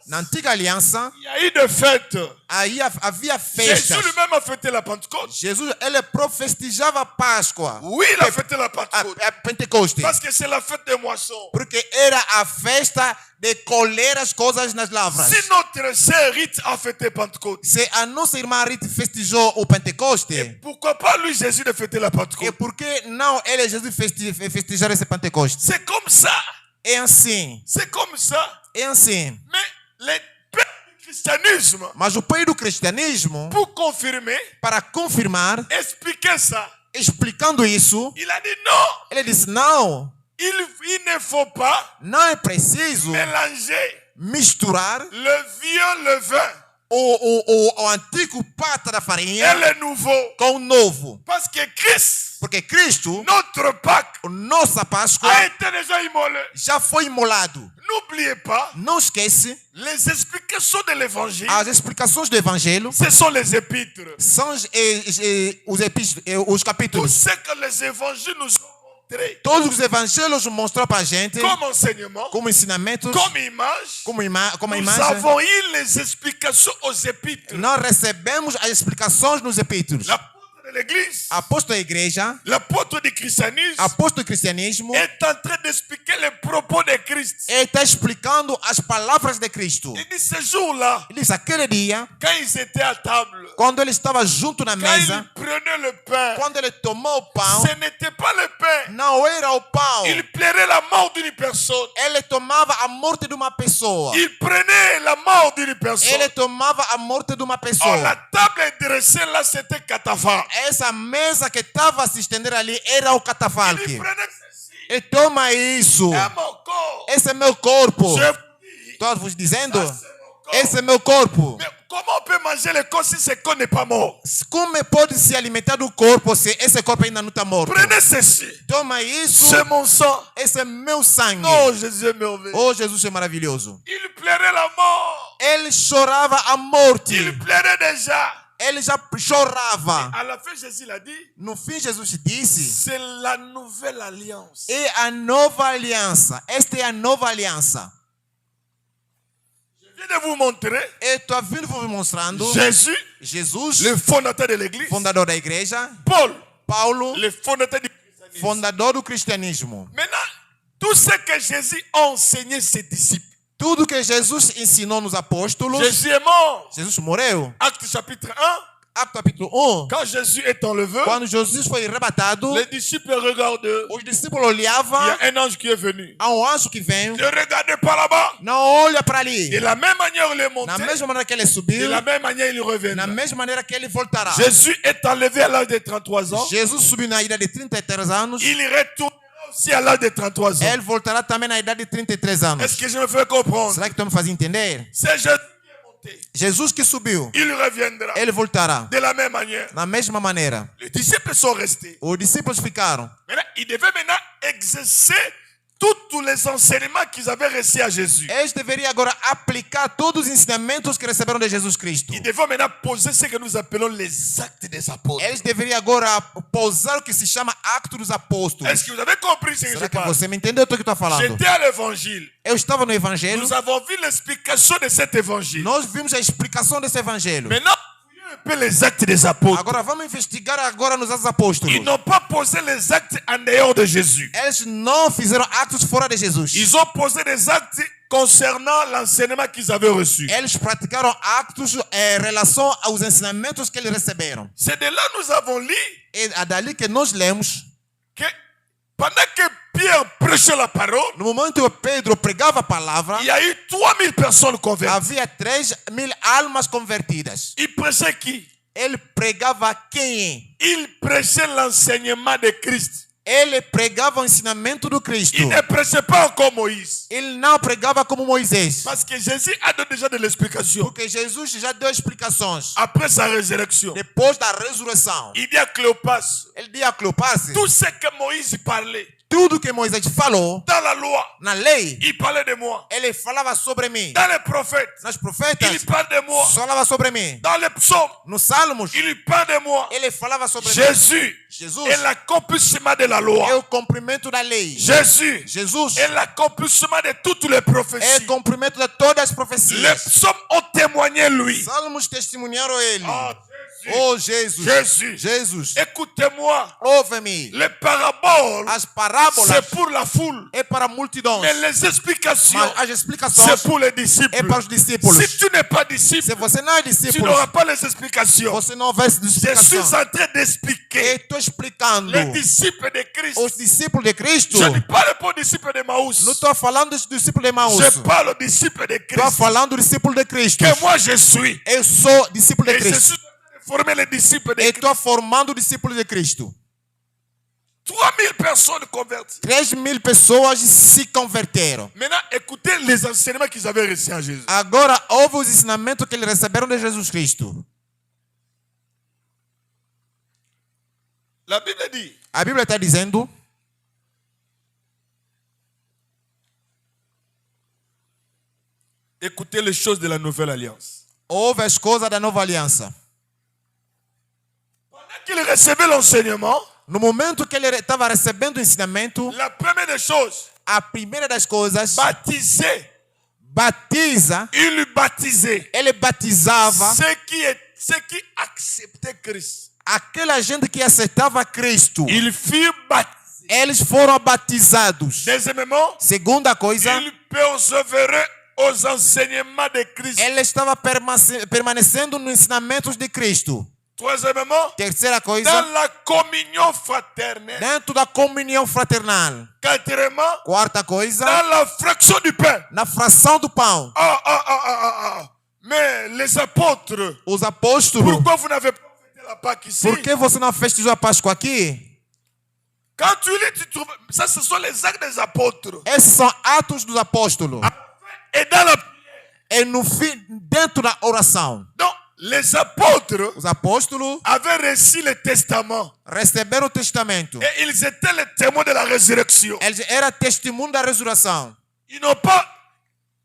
Speaker 5: Na antiga aliança,
Speaker 4: il y a eu des fêtes.
Speaker 5: havia
Speaker 4: Jésus
Speaker 5: festas.
Speaker 4: lui-même a fêté la Pentecôte.
Speaker 5: Jesus, ele festejava a Páscoa.
Speaker 4: Oui, il a fêté la Pentecôte.
Speaker 5: A Pentecoste.
Speaker 4: Parce que c'est la fête des moissons.
Speaker 5: Porque era a festa de colher as coisas nas lavras.
Speaker 4: Si notre sœur Rite a fêté Pentecôte,
Speaker 5: Se a nossa irmã Rita festejou o Pentecoste,
Speaker 4: pourquoi pas lui Jésus de fêter la
Speaker 5: e
Speaker 4: Pentecôte?
Speaker 5: por que não ele Jesus festejar esse Pentecoste?
Speaker 4: C'est comme ça.
Speaker 5: É assim.
Speaker 4: C'est comme ça.
Speaker 5: É assim.
Speaker 4: Mais les pères du christianisme,
Speaker 5: Mas o pai do cristianismo,
Speaker 4: pour confirmer,
Speaker 5: para confirmar,
Speaker 4: expliquer ça,
Speaker 5: explicando isso,
Speaker 4: il a dit non.
Speaker 5: ele disse: não,
Speaker 4: Il ne faut pas
Speaker 5: não é preciso
Speaker 4: mélanger
Speaker 5: misturar
Speaker 4: le vieux levain
Speaker 5: o antigo pata da
Speaker 4: et
Speaker 5: farinha
Speaker 4: le nouveau.
Speaker 5: com o novo.
Speaker 4: Parce que Christ,
Speaker 5: Porque Cristo,
Speaker 4: notre Pâques,
Speaker 5: nossa Páscoa,
Speaker 4: a été déjà immolé.
Speaker 5: já foi imolado.
Speaker 4: N'oubliez pas,
Speaker 5: Não esquece,
Speaker 4: les explications de l'évangile,
Speaker 5: as explicações do Evangelho
Speaker 4: ce sont les épîtres.
Speaker 5: são os
Speaker 4: Tout
Speaker 5: capítulos.
Speaker 4: ce que les évangiles nous ont montré
Speaker 5: Todos os evangelhos mostram para a gente,
Speaker 4: comme enseignement,
Speaker 5: como ensinamentos,
Speaker 4: comme image,
Speaker 5: como a
Speaker 4: nous
Speaker 5: imagem.
Speaker 4: avons eu les explications aux épîtres.
Speaker 5: Nós recebemos as explicações nos epíteros.
Speaker 4: L'apôtre de l'église,
Speaker 5: Apóstolo da igreja,
Speaker 4: l'apôtre du christianisme,
Speaker 5: apóstolo do cristianismo,
Speaker 4: est en train d'expliquer les propos de Christ.
Speaker 5: ele está explicando as palavras de Cristo.
Speaker 4: Il dit ce jour-là,
Speaker 5: Ele disse, aquele dia,
Speaker 4: quand ils étaient à table,
Speaker 5: quando ele estava junto na
Speaker 4: quand
Speaker 5: mesa,
Speaker 4: il prenait le pain,
Speaker 5: quando ele tomou o pão,
Speaker 4: ce n'était pas le pain.
Speaker 5: não era o pão.
Speaker 4: Il plairait la mort d'une personne.
Speaker 5: Ele tomava a morte de uma pessoa.
Speaker 4: Il prenait la mort d'une personne.
Speaker 5: Ele tomava a morte de uma
Speaker 4: Oh,
Speaker 5: pessoa.
Speaker 4: la table dressée là, c'était catafalque.
Speaker 5: Essa mesa que estava se estendendo ali era o
Speaker 4: Il
Speaker 5: catafalque.
Speaker 4: prenait ceci.
Speaker 5: Ele toma isso.
Speaker 4: É mon corps.
Speaker 5: Esse é meu corpo.
Speaker 4: Je vous dis,
Speaker 5: Estou vos dizendo,
Speaker 4: ça, c'est mon corps.
Speaker 5: esse é meu corpo.
Speaker 4: Mais comment on peut manger le corps si ce corps n'est pas mort?
Speaker 5: Como pode se alimentar do corpo se esse corpo ainda não está morto?
Speaker 4: Prenez ceci.
Speaker 5: Toma isso.
Speaker 4: C'est mon sang.
Speaker 5: Esse é meu sangue.
Speaker 4: Oh, Jésus est merveilleux.
Speaker 5: Oh, Jesus é maravilhoso.
Speaker 4: Il plairait la mort.
Speaker 5: Ele chorava a morte.
Speaker 4: Il plairait déjà.
Speaker 5: Ele já chorava.
Speaker 4: À la fin, Jésus l'a dit,
Speaker 5: No fim, Jesus disse:
Speaker 4: c'est la nouvelle alliance.
Speaker 5: é a nova aliança. Esta é a nova aliança.
Speaker 4: Je viens de vous montrer
Speaker 5: Eu estou vindo vos mostrando
Speaker 4: Jésus,
Speaker 5: Jesus,
Speaker 4: le fondateur de l'église,
Speaker 5: fundador da igreja,
Speaker 4: Paul,
Speaker 5: Paulo,
Speaker 4: le fondateur du christianisme.
Speaker 5: fundador do cristianismo.
Speaker 4: Maintenant, tout ce que Jésus a enseigné ses disciples.
Speaker 5: Tudo que Jesus ensinou nos apóstolos,
Speaker 4: Jésus est mort.
Speaker 5: Jesus morreu.
Speaker 4: Acte chapitre 1.
Speaker 5: Acto capítulo 1.
Speaker 4: Quand Jésus est enlevé,
Speaker 5: Quando Jesus foi arrebatado,
Speaker 4: les disciples regardent.
Speaker 5: os discípulos
Speaker 4: Il y
Speaker 5: olhavam,
Speaker 4: a un ange qui est venu.
Speaker 5: há anjo que vem,
Speaker 4: Ne regardez pas là-bas.
Speaker 5: não olha para ali.
Speaker 4: De la même manière, il est
Speaker 5: Na
Speaker 4: monté.
Speaker 5: mesma maneira que ele
Speaker 4: De
Speaker 5: subiu,
Speaker 4: la même manière, il
Speaker 5: na
Speaker 4: reviendra.
Speaker 5: mesma maneira que ele voltará.
Speaker 4: Jésus est enlevé à l'âge de 33 ans.
Speaker 5: Jesus subiu na idade de 33 anos,
Speaker 4: Il retournera aussi à l'âge de 33 ans.
Speaker 5: ele voltará também na idade de 33 anos.
Speaker 4: Est-ce que je me fais comprendre?
Speaker 5: Será que estão me fazendo entender?
Speaker 4: C'est Jésus qui est monté.
Speaker 5: Jesus que subiu,
Speaker 4: Il reviendra.
Speaker 5: ele voltará.
Speaker 4: De la même manière.
Speaker 5: Na mesma maneira.
Speaker 4: Les disciples sont restés.
Speaker 5: Os discípulos ficaram.
Speaker 4: Maintenant, ils devaient maintenant exercer tous les enseignements qu'ils avaient reçus à Jésus.
Speaker 5: Eles deveriam agora aplicar todos os ensinamentos que receberam de Jesus Cristo.
Speaker 4: Ils devaient maintenant poser ce que nous appelons les actes des apôtres.
Speaker 5: Eles deveriam agora pousar o que se chama Acto dos Apóstolos.
Speaker 4: Est-ce que vous avez compris ce que je
Speaker 5: Será que
Speaker 4: parle?
Speaker 5: você me entendeu o que eu estou falando?
Speaker 4: J'étais à l'évangile.
Speaker 5: Eu estava no Evangelho.
Speaker 4: Nous avons vu l'explication de cet évangile.
Speaker 5: Nós vimos a explicação desse Evangelho.
Speaker 4: Maintenant, voyons un peu les actes des apôtres.
Speaker 5: Agora vamos investigar agora nos Atos Apóstolos.
Speaker 4: Ils n'ont pas posé les actes en dehors de Jésus.
Speaker 5: Eles não fizeram actos fora de Jesus.
Speaker 4: Ils ont posé des actes concernant l'enseignement qu'ils avaient reçu.
Speaker 5: Eles praticaram actos em relação aos ensinamentos que eles receberam.
Speaker 4: C'est de là que nous avons lu
Speaker 5: É dali que nós lemos.
Speaker 4: que pendant que Pierre prêchait la parole,
Speaker 5: No momento que Pedro pregava a palavra,
Speaker 4: il y a eu 3000 personnes converties.
Speaker 5: havia 3.000 almas convertidas.
Speaker 4: Il prêchait qui?
Speaker 5: Ele pregava quem?
Speaker 4: Il prêchait l'enseignement de Christ.
Speaker 5: Ele pregava o ensinamento do Cristo.
Speaker 4: Il ne prêchait pas encore Moïse.
Speaker 5: Ele não pregava como Moisés.
Speaker 4: Parce que Jésus a donné déjà de l'explication.
Speaker 5: Porque Jesus já deu explicações.
Speaker 4: Après sa résurrection,
Speaker 5: Depois da ressurreição.
Speaker 4: il dit à Cléopas,
Speaker 5: Ele disse a Cleopas,
Speaker 4: tout ce que Moïse parlait,
Speaker 5: tudo que Moisés falou,
Speaker 4: dans la loi,
Speaker 5: na lei,
Speaker 4: il parlait de moi.
Speaker 5: ele falava sobre mim.
Speaker 4: Dans les prophètes,
Speaker 5: Nos profetas,
Speaker 4: il parle de moi.
Speaker 5: falava sobre mim.
Speaker 4: Dans les psaumes,
Speaker 5: Nos salmos,
Speaker 4: il parle de moi.
Speaker 5: ele falava sobre mim.
Speaker 4: Jésus
Speaker 5: Jesus
Speaker 4: est l'accomplissement de la
Speaker 5: é
Speaker 4: loi.
Speaker 5: o cumprimento da lei.
Speaker 4: Jésus
Speaker 5: Jesus
Speaker 4: est l'accomplissement de toutes les
Speaker 5: é
Speaker 4: prophéties.
Speaker 5: o cumprimento de todas as
Speaker 4: Les
Speaker 5: profecias.
Speaker 4: psaumes ont témoigné lui.
Speaker 5: Salmos testemunharam ele.
Speaker 4: Ah,
Speaker 5: Oh Jesus.
Speaker 4: Jésus.
Speaker 5: Jesus.
Speaker 4: Écoutez-moi.
Speaker 5: Ouve-me.
Speaker 4: Les paraboles,
Speaker 5: As parábolas
Speaker 4: c'est pour la foule.
Speaker 5: é para multidões.
Speaker 4: Mais les explications,
Speaker 5: Mas as
Speaker 4: c'est
Speaker 5: explicações
Speaker 4: pour les disciples.
Speaker 5: é para os discípulos.
Speaker 4: Si tu n'es pas disciple,
Speaker 5: Se você não é
Speaker 4: tu
Speaker 5: discípulo,
Speaker 4: n'auras pas les explications.
Speaker 5: você não vai
Speaker 4: Je suis
Speaker 5: explicação.
Speaker 4: en train d'expliquer
Speaker 5: Estou explicando.
Speaker 4: les disciples de Christ.
Speaker 5: Os discípulos de Cristo.
Speaker 4: Je ne parle pas aux disciples de Maús.
Speaker 5: Não estou falando dos discípulos de Emaús.
Speaker 4: Je parle aux disciples de
Speaker 5: Estou
Speaker 4: Christ.
Speaker 5: falando dos discípulos de Cristo.
Speaker 4: Que moi je suis.
Speaker 5: Eu sou discípulo de
Speaker 4: Et je
Speaker 5: Cristo.
Speaker 4: suis en train de former les disciples de
Speaker 5: Eu
Speaker 4: Christ.
Speaker 5: estou formando discípulos de Cristo.
Speaker 4: 3000 personnes converties.
Speaker 5: 3.000 pessoas se converteram.
Speaker 4: Maintenant, écoutez les enseignements qu'ils avaient reçus en Jésus.
Speaker 5: Agora, houve os ensinamentos que eles receberam de Jesus Cristo.
Speaker 4: La Bible dit,
Speaker 5: A Bíblia está dizendo,
Speaker 4: écoutez les choses de la nouvelle alliance.
Speaker 5: houve as coisas da nova aliança.
Speaker 4: Pendant qu'il recevait l'enseignement,
Speaker 5: No momento que ele estava recebendo o ensinamento,
Speaker 4: la première des choses,
Speaker 5: a primeira das coisas,
Speaker 4: baptiser,
Speaker 5: batiza,
Speaker 4: il baptisait
Speaker 5: ele batizava
Speaker 4: ceux qui acceptaient Christ.
Speaker 5: aquela gente que aceitava Cristo.
Speaker 4: Ils furent baptisés.
Speaker 5: Eles foram batizados.
Speaker 4: Deuxièmement,
Speaker 5: Segunda coisa,
Speaker 4: ils persévéraient aux enseignements de Christ.
Speaker 5: ele estava permanecendo nos ensinamentos de Cristo.
Speaker 4: Troisièmement,
Speaker 5: Terceira coisa,
Speaker 4: dans la communion fraternelle.
Speaker 5: dentro da comunhão fraternal.
Speaker 4: Quatrièmement,
Speaker 5: Quarta coisa,
Speaker 4: dans la fraction du pain.
Speaker 5: na fração do pão.
Speaker 4: Mais les apôtres,
Speaker 5: Os apóstolos,
Speaker 4: pourquoi vous n'avez pas fêté la Pâque ici?
Speaker 5: por que você não festejou a Páscoa aqui?
Speaker 4: Quand tu lis, tu trouves, ça ce sont les actes des apôtres.
Speaker 5: Esses são atos dos apóstolos.
Speaker 4: Et dans la
Speaker 5: É no fim, dentro da oração.
Speaker 4: donc, les apôtres
Speaker 5: Os apóstolos
Speaker 4: avaient reçu le testament.
Speaker 5: receberam o testamento.
Speaker 4: Et ils étaient les témoins de la résurrection.
Speaker 5: Eles eram testemunho da ressurreição.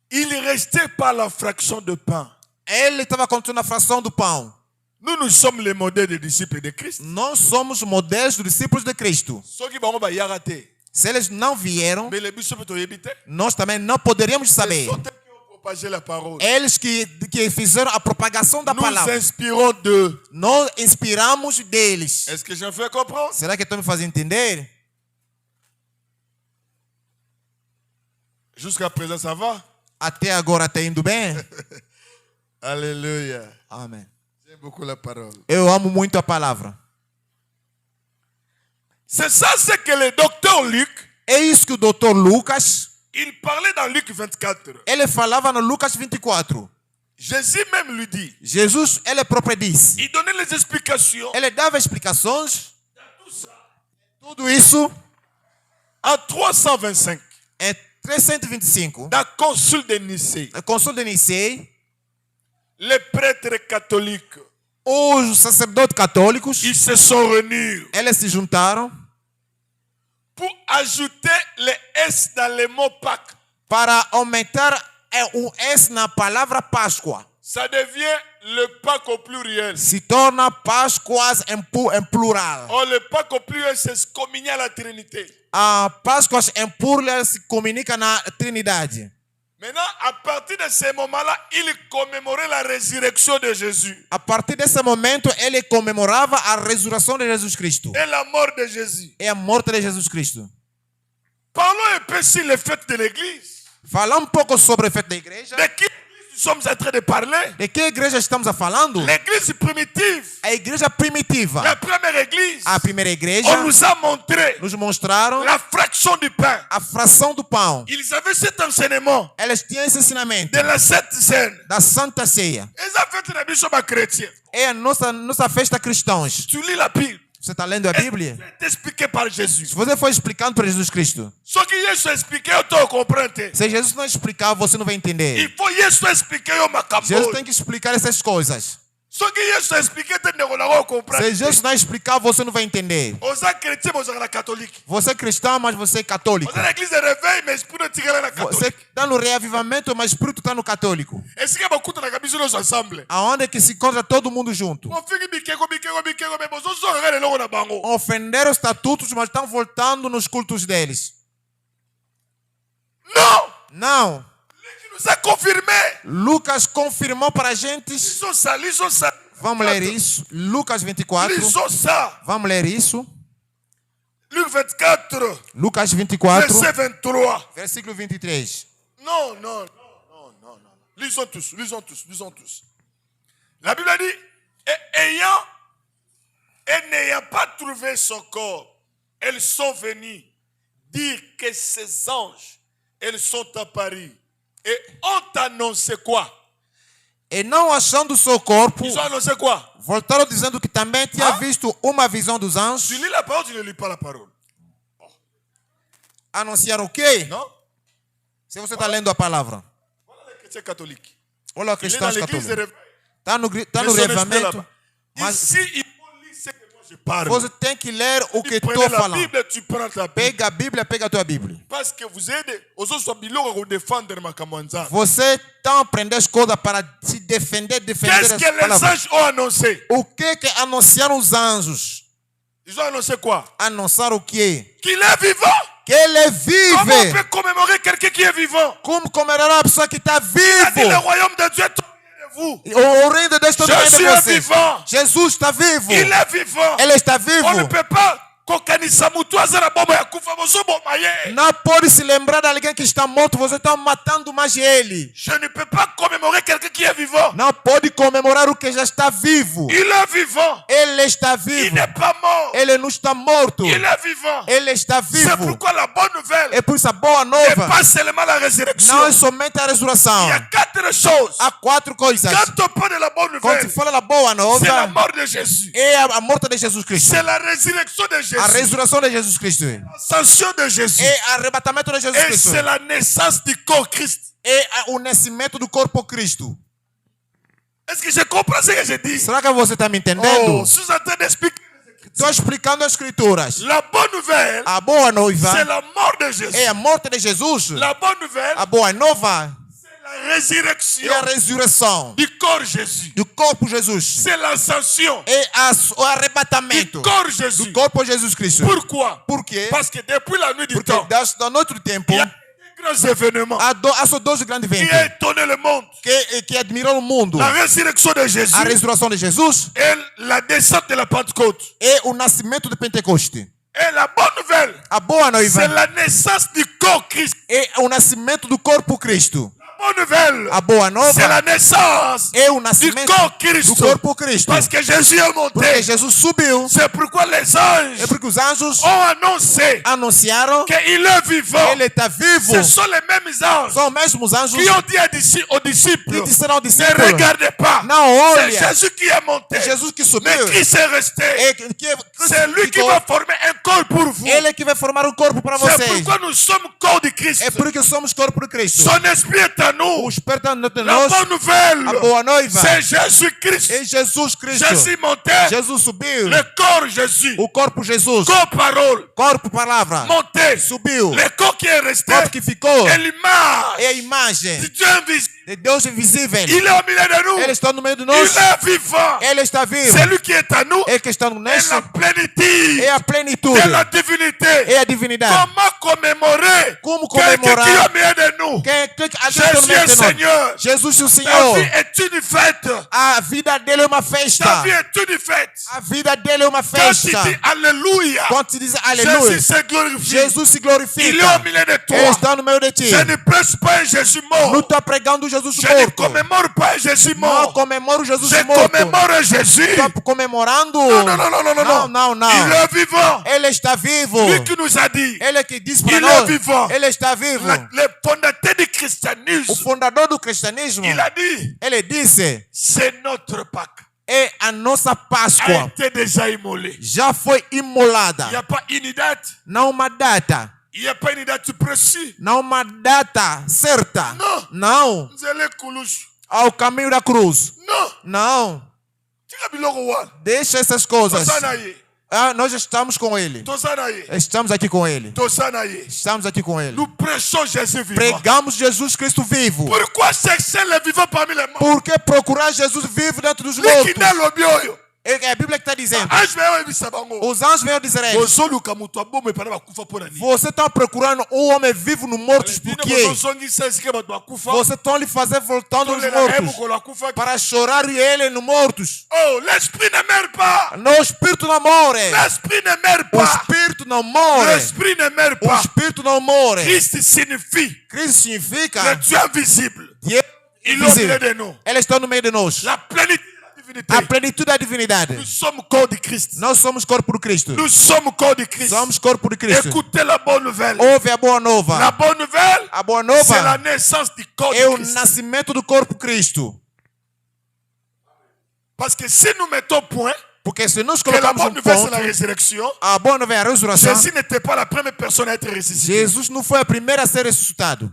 Speaker 4: Ils restaient par la fraction de pain.
Speaker 5: Ele estava contando a fração do pão.
Speaker 4: Nous sommes les modèles des disciples de Christ.
Speaker 5: Nós somos modelos dos discípulos de Cristo.
Speaker 4: Ceux qui vont y arrêter.
Speaker 5: Se eles não vieram,
Speaker 4: Mais les bishops ont évité.
Speaker 5: nós também não poderíamos saber.
Speaker 4: Ils sont eux qui ont propagé la parole.
Speaker 5: Eles que fizeram a propagação da
Speaker 4: Nous
Speaker 5: palavra.
Speaker 4: inspirons d'eux.
Speaker 5: Nós inspiramos deles.
Speaker 4: Est-ce que j'en fais comprendre?
Speaker 5: Será que estão me fazendo entender?
Speaker 4: Jusqu'à présent, ça va?
Speaker 5: Até agora está indo bem?
Speaker 4: Alléluia.
Speaker 5: Amém.
Speaker 4: J'aime beaucoup la parole.
Speaker 5: Eu amo muito a palavra.
Speaker 4: C'est ça ce que le docteur Luc,
Speaker 5: É isso que o doutor Lucas,
Speaker 4: il parlait dans Luc 24.
Speaker 5: ele falava no Lucas 24.
Speaker 4: Jésus même lui dit,
Speaker 5: Jesus, ele próprio disse.
Speaker 4: il donnait les explications
Speaker 5: Ele dava explicações. Tudo isso
Speaker 4: en 325.
Speaker 5: em 325.
Speaker 4: Dans le concile de Nicée,
Speaker 5: No Conselho de Nicée,
Speaker 4: les prêtres catholiques,
Speaker 5: os sacerdotes católicos,
Speaker 4: ils se sont réunis
Speaker 5: eles se juntaram
Speaker 4: pour ajouter les S dans le mot Pâques.
Speaker 5: para aumentar um S na palavra Páscoa.
Speaker 4: Ça devient le Pâques au pluriel.
Speaker 5: Se torna Páscoas em plural.
Speaker 4: Or, le Pâques au pluriel, c'est se communier à la Trinité.
Speaker 5: A Páscoas em plural se comunica na Trindade.
Speaker 4: Maintenant, à partir de ce moment-là, il commémorait la résurrection de Jésus
Speaker 5: A partir desse momento, ele comemorava a ressurreição de Jesus Cristo.
Speaker 4: et la mort de Jésus.
Speaker 5: É a morte de Jesus Cristo.
Speaker 4: Parlons un peu sur les fêtes de l'Église.
Speaker 5: Falar pouco sobre o efeito da igreja.
Speaker 4: De qui nous sommes en train de parler?
Speaker 5: De que igreja estamos a falando?
Speaker 4: L'Église primitive,
Speaker 5: A igreja primitiva.
Speaker 4: la première Église.
Speaker 5: A primeira igreja
Speaker 4: On nous a montré
Speaker 5: nos mostraram
Speaker 4: la fraction du pain.
Speaker 5: a fração do pão.
Speaker 4: Ils avaient cet enseignement
Speaker 5: Elas tinham esse ensinamento
Speaker 4: de la Sainte Seine.
Speaker 5: da Santa Ceia.
Speaker 4: Ils avaient fait la mission chrétien.
Speaker 5: É a nossa festa cristãos.
Speaker 4: Tu lis la Bible.
Speaker 5: Você está lendo a Bíblia?
Speaker 4: C'est expliqué par Jésus.
Speaker 5: Se você for explicando para Jesus Cristo,
Speaker 4: Ce que Jésus expliqué, eu estou compreendendo.
Speaker 5: se Jesus não explicar, você não vai entender.
Speaker 4: Il faut Jésus expliquer au macambo.
Speaker 5: Jesus tem que explicar essas coisas. Se Jesus não explicar, você não vai entender. Você é cristão, mas você é católico. Você está no reavivamento, mas o espírito está no católico. Aonde que se encontra todo mundo junto. Ofenderam os estatutos, mas estão voltando nos cultos deles. Não. Lucas confirmou para a gente. Vamos ler isso. Lucas 24. Vamos ler isso. Lucas 24. Versículo 23.
Speaker 4: Non. Lisons tous. La Bible a dit, et n'ayant pas trouvé son corps, elles sont venues dire que ces anges, elles sont apparus et ont annoncé quoi?
Speaker 5: E não achando o seu corpo,
Speaker 4: ils ont annoncé quoi?
Speaker 5: Voltaram dizendo que também tinha visto uma visão dos anjos.
Speaker 4: Tu lis la parole, tu ne lis pas la parole.
Speaker 5: Anunciaram o quê?
Speaker 4: Não?
Speaker 5: Se você está lendo a palavra.
Speaker 4: Olha o cristão católico.
Speaker 5: Olha o cristão católico. Está no reavivamento. Mas você tem que ler o que estou falando. Pega a Bíblia, pega a tua Bíblia. Você está aprendendo as coisas para se defender
Speaker 4: Qu'est-ce que les anges ont annoncé?
Speaker 5: O que anunciaram os anjos?
Speaker 4: Ils ont annoncé quoi?
Speaker 5: Anunciaram o quê?
Speaker 4: Qu'il est vivant.
Speaker 5: Que ele vive.
Speaker 4: Comment on peut commémorer quelqu'un qui est vivant?
Speaker 5: Como comemorar a pessoa que está vivo?
Speaker 4: Il a dit, le royaume de Dieu est vous.
Speaker 5: O reino de Deus está dentro de você.
Speaker 4: Vivant.
Speaker 5: Jesus está vivo.
Speaker 4: Il est vivant.
Speaker 5: Ele está vivo.
Speaker 4: On ne peut pas
Speaker 5: não pode se lembrar de alguém que está morto. Você está matando mais ele.
Speaker 4: Je ne peux pas commémorer quelqu'un qui est vivant.
Speaker 5: Não pode comemorar o que já está vivo.
Speaker 4: Il est vivant.
Speaker 5: Ele está vivo.
Speaker 4: Il n'est pas mort.
Speaker 5: Ele não está morto.
Speaker 4: Il est vivant.
Speaker 5: Ele está vivo.
Speaker 4: C'est pourquoi la bonne nouvelle.
Speaker 5: É por isso a boa nova.
Speaker 4: N'est pas seulement la résurrection.
Speaker 5: Não é somente a ressurreição.
Speaker 4: Il y a 4 choses.
Speaker 5: Há 4 coisas.
Speaker 4: Quand on parle de la bonne
Speaker 5: Quando
Speaker 4: nouvelle,
Speaker 5: se fala da boa nova,
Speaker 4: c'est la mort de Jésus.
Speaker 5: É a morte de Jesus Cristo.
Speaker 4: C'est la résurrection de Jésus.
Speaker 5: A ressurreição de Jesus Cristo.
Speaker 4: L'ascension de Jésus.
Speaker 5: É o arrebatamento de Jesus
Speaker 4: Et
Speaker 5: Cristo.
Speaker 4: c'est la naissance du corps Christ.
Speaker 5: É o nascimento do corpo Cristo.
Speaker 4: Est-ce que je comprends ce que je dis?
Speaker 5: Será que você está me entendendo?
Speaker 4: Oh, je suis en train d'expliquer.
Speaker 5: Estou explicando as escrituras.
Speaker 4: La bonne nouvelle,
Speaker 5: a boa noiva,
Speaker 4: c'est la mort de Jésus.
Speaker 5: É a morte de Jesus.
Speaker 4: La bonne nouvelle,
Speaker 5: a boa nova,
Speaker 4: c'est la résurrection.
Speaker 5: É a ressurreição
Speaker 4: du corps Jésus.
Speaker 5: Do corpo Jesus.
Speaker 4: C'est l'ascension.
Speaker 5: É o arrebatamento
Speaker 4: du corps Jésus.
Speaker 5: Do corpo Jesus Cristo.
Speaker 4: Pourquoi?
Speaker 5: Por quê?
Speaker 4: Parce que depuis la nuit du
Speaker 5: Porque
Speaker 4: temps,
Speaker 5: da noite do tempo,
Speaker 4: il y a des grands événements
Speaker 5: há só 12 grandes eventos
Speaker 4: qui a étonné le monde.
Speaker 5: Que admirou o mundo.
Speaker 4: La résurrection de Jésus.
Speaker 5: A ressurreição de Jesus.
Speaker 4: Et la descente de la Pentecôte.
Speaker 5: É o nascimento de Pentecoste.
Speaker 4: Et la bonne nouvelle,
Speaker 5: a boa noiva,
Speaker 4: c'est la naissance du corps Christ.
Speaker 5: É o nascimento do corpo Cristo.
Speaker 4: Bonne nouvelle,
Speaker 5: a boa nova,
Speaker 4: c'est la naissance
Speaker 5: é o nascimento
Speaker 4: du corps Christ.
Speaker 5: Do corpo Cristo.
Speaker 4: Parce que Jésus est monté.
Speaker 5: Porque Jesus subiu.
Speaker 4: C'est pourquoi les anges
Speaker 5: é porque os anjos
Speaker 4: anunciaram qu'il est vivant.
Speaker 5: Ele está vivo.
Speaker 4: Ce sont les mêmes anges.
Speaker 5: São os mesmos anjos
Speaker 4: qui ont dit aux disciples,
Speaker 5: que disseram aos discípulos,
Speaker 4: ne regardez pas.
Speaker 5: Não olha.
Speaker 4: C'est Jésus qui est monté.
Speaker 5: É Jesus que subiu.
Speaker 4: Mais qui s'est resté? C'est lui qui va former un corps pour vous.
Speaker 5: Ele que vai formar um corpo para vocês.
Speaker 4: C'est pourquoi nous sommes corps de Christ.
Speaker 5: É porque somos corpo de Cristo.
Speaker 4: Son esprit est à nous.
Speaker 5: O Espírito de
Speaker 4: la
Speaker 5: nós,
Speaker 4: bonne nouvelle,
Speaker 5: a boa noiva,
Speaker 4: c'est Jésus-Christ.
Speaker 5: É Jesus Cristo.
Speaker 4: Jésus monté.
Speaker 5: Jesus subiu.
Speaker 4: Le corps Jésus.
Speaker 5: O corpo Jesus.
Speaker 4: Corps parole.
Speaker 5: Corpo palavra.
Speaker 4: Monté.
Speaker 5: Subiu.
Speaker 4: Le corps qui est resté.
Speaker 5: Corpo que ficou.
Speaker 4: É l'image.
Speaker 5: É a imagem.
Speaker 4: De Dieu invisível.
Speaker 5: De Deus invisível.
Speaker 4: Il est au milieu de nous.
Speaker 5: Ele está no meio de nós.
Speaker 4: Il est vivant.
Speaker 5: Ele está vivo.
Speaker 4: Celui qui est à nous.
Speaker 5: Ele que está no nós.
Speaker 4: É la plenitude.
Speaker 5: É a plenitude.
Speaker 4: É la divinité.
Speaker 5: É a divindade.
Speaker 4: Comment commémorer?
Speaker 5: Como comemorar?
Speaker 4: Quelqu'un qui est au milieu de nous. Jésus é Senhor.
Speaker 5: Jesus é o Senhor.
Speaker 4: A vie est une fête.
Speaker 5: A vida dele é uma festa.
Speaker 4: A vie est une fête.
Speaker 5: A vida dele é uma festa.
Speaker 4: Quand tu dis Alléluia.
Speaker 5: Quando tu diz Aleluia.
Speaker 4: Jesus se glorifie.
Speaker 5: Jesus se glorifica.
Speaker 4: Il est au milieu de toi.
Speaker 5: Ele está no meio de ti.
Speaker 4: Je ne prêche pas un Jésus mort.
Speaker 5: Não está pregando Jesus
Speaker 4: Je
Speaker 5: morto.
Speaker 4: ne commémore pas un Jésus mort.
Speaker 5: Não comemoro Jesus
Speaker 4: Je
Speaker 5: morto.
Speaker 4: commémore Jésus.
Speaker 5: Está comemorando.
Speaker 4: Não. Il est vivant.
Speaker 5: Ele está vivo.
Speaker 4: Lui qui nous a dit.
Speaker 5: Ele que diz para
Speaker 4: il
Speaker 5: nós.
Speaker 4: Est vivant.
Speaker 5: Ele está vivo.
Speaker 4: Le fondateur du christianisme.
Speaker 5: O fundador do cristianismo.
Speaker 4: Il a dit.
Speaker 5: Ele disse.
Speaker 4: C'est notre Pâques.
Speaker 5: É a nossa Páscoa.
Speaker 4: A été déjà immolée.
Speaker 5: Já foi imolada.
Speaker 4: Il n'y a pas une date.
Speaker 5: Não uma data.
Speaker 4: Il n'y a pas une date précise.
Speaker 5: Não uma data certa.
Speaker 4: Não.
Speaker 5: Ao caminho da cruz.
Speaker 4: Não.
Speaker 5: Não. Deixa essas coisas. Nós estamos com Ele. Estamos aqui com Ele. Estamos aqui com Ele.
Speaker 2: Nous prêchons Jésus vivant.
Speaker 5: Pregamos Jesus Cristo vivo.
Speaker 2: Pourquoi chercher le vivant parmi les morts?
Speaker 5: Por que procurar Jesus vivo dentro dos mortos? É a Bíblia que está dizendo. Os anjos vêm dizer a eles: você está procurando um homem vivo no mortos por quê? Você está lhe fazer voltando os mortos para chorar ele no mortos.
Speaker 2: Oh, l'esprit ne meurt pas.
Speaker 5: No, o espírito não morre.
Speaker 2: L'esprit ne meurt
Speaker 5: O
Speaker 2: pas.
Speaker 5: espírito não morre.
Speaker 2: L'esprit ne meurt
Speaker 5: O
Speaker 2: pas.
Speaker 5: espírito não morre.
Speaker 2: Christ signifie
Speaker 5: Cristo significa
Speaker 2: le Dieu invisible.
Speaker 5: Deus
Speaker 2: Il est au milieu de nous.
Speaker 5: Ele está no meio de nós.
Speaker 2: La plénitude.
Speaker 5: A plenitude da divindade.
Speaker 2: Nous sommes corps de Christ.
Speaker 5: Nós somos corpo de Cristo.
Speaker 2: Nous sommes corps de Christ.
Speaker 5: Somos corpo de Cristo.
Speaker 2: Écoutez la bonne nouvelle.
Speaker 5: Ouve a boa nova.
Speaker 2: La bonne nouvelle,
Speaker 5: A boa nova
Speaker 2: c'est la naissance du corps
Speaker 5: é
Speaker 2: de
Speaker 5: o
Speaker 2: Christ.
Speaker 5: nascimento do corpo de Cristo.
Speaker 2: Parce que si nous mettons point
Speaker 5: Porque se nós
Speaker 2: que la
Speaker 5: colocamos
Speaker 2: bonne nouvelle c'est la
Speaker 5: ponto,
Speaker 2: résurrection,
Speaker 5: a boa nova é a ressurreição.
Speaker 2: Jésus n'était pas la première personne à être ressuscité.
Speaker 5: Jesus não foi a primeira a ser ressuscitado.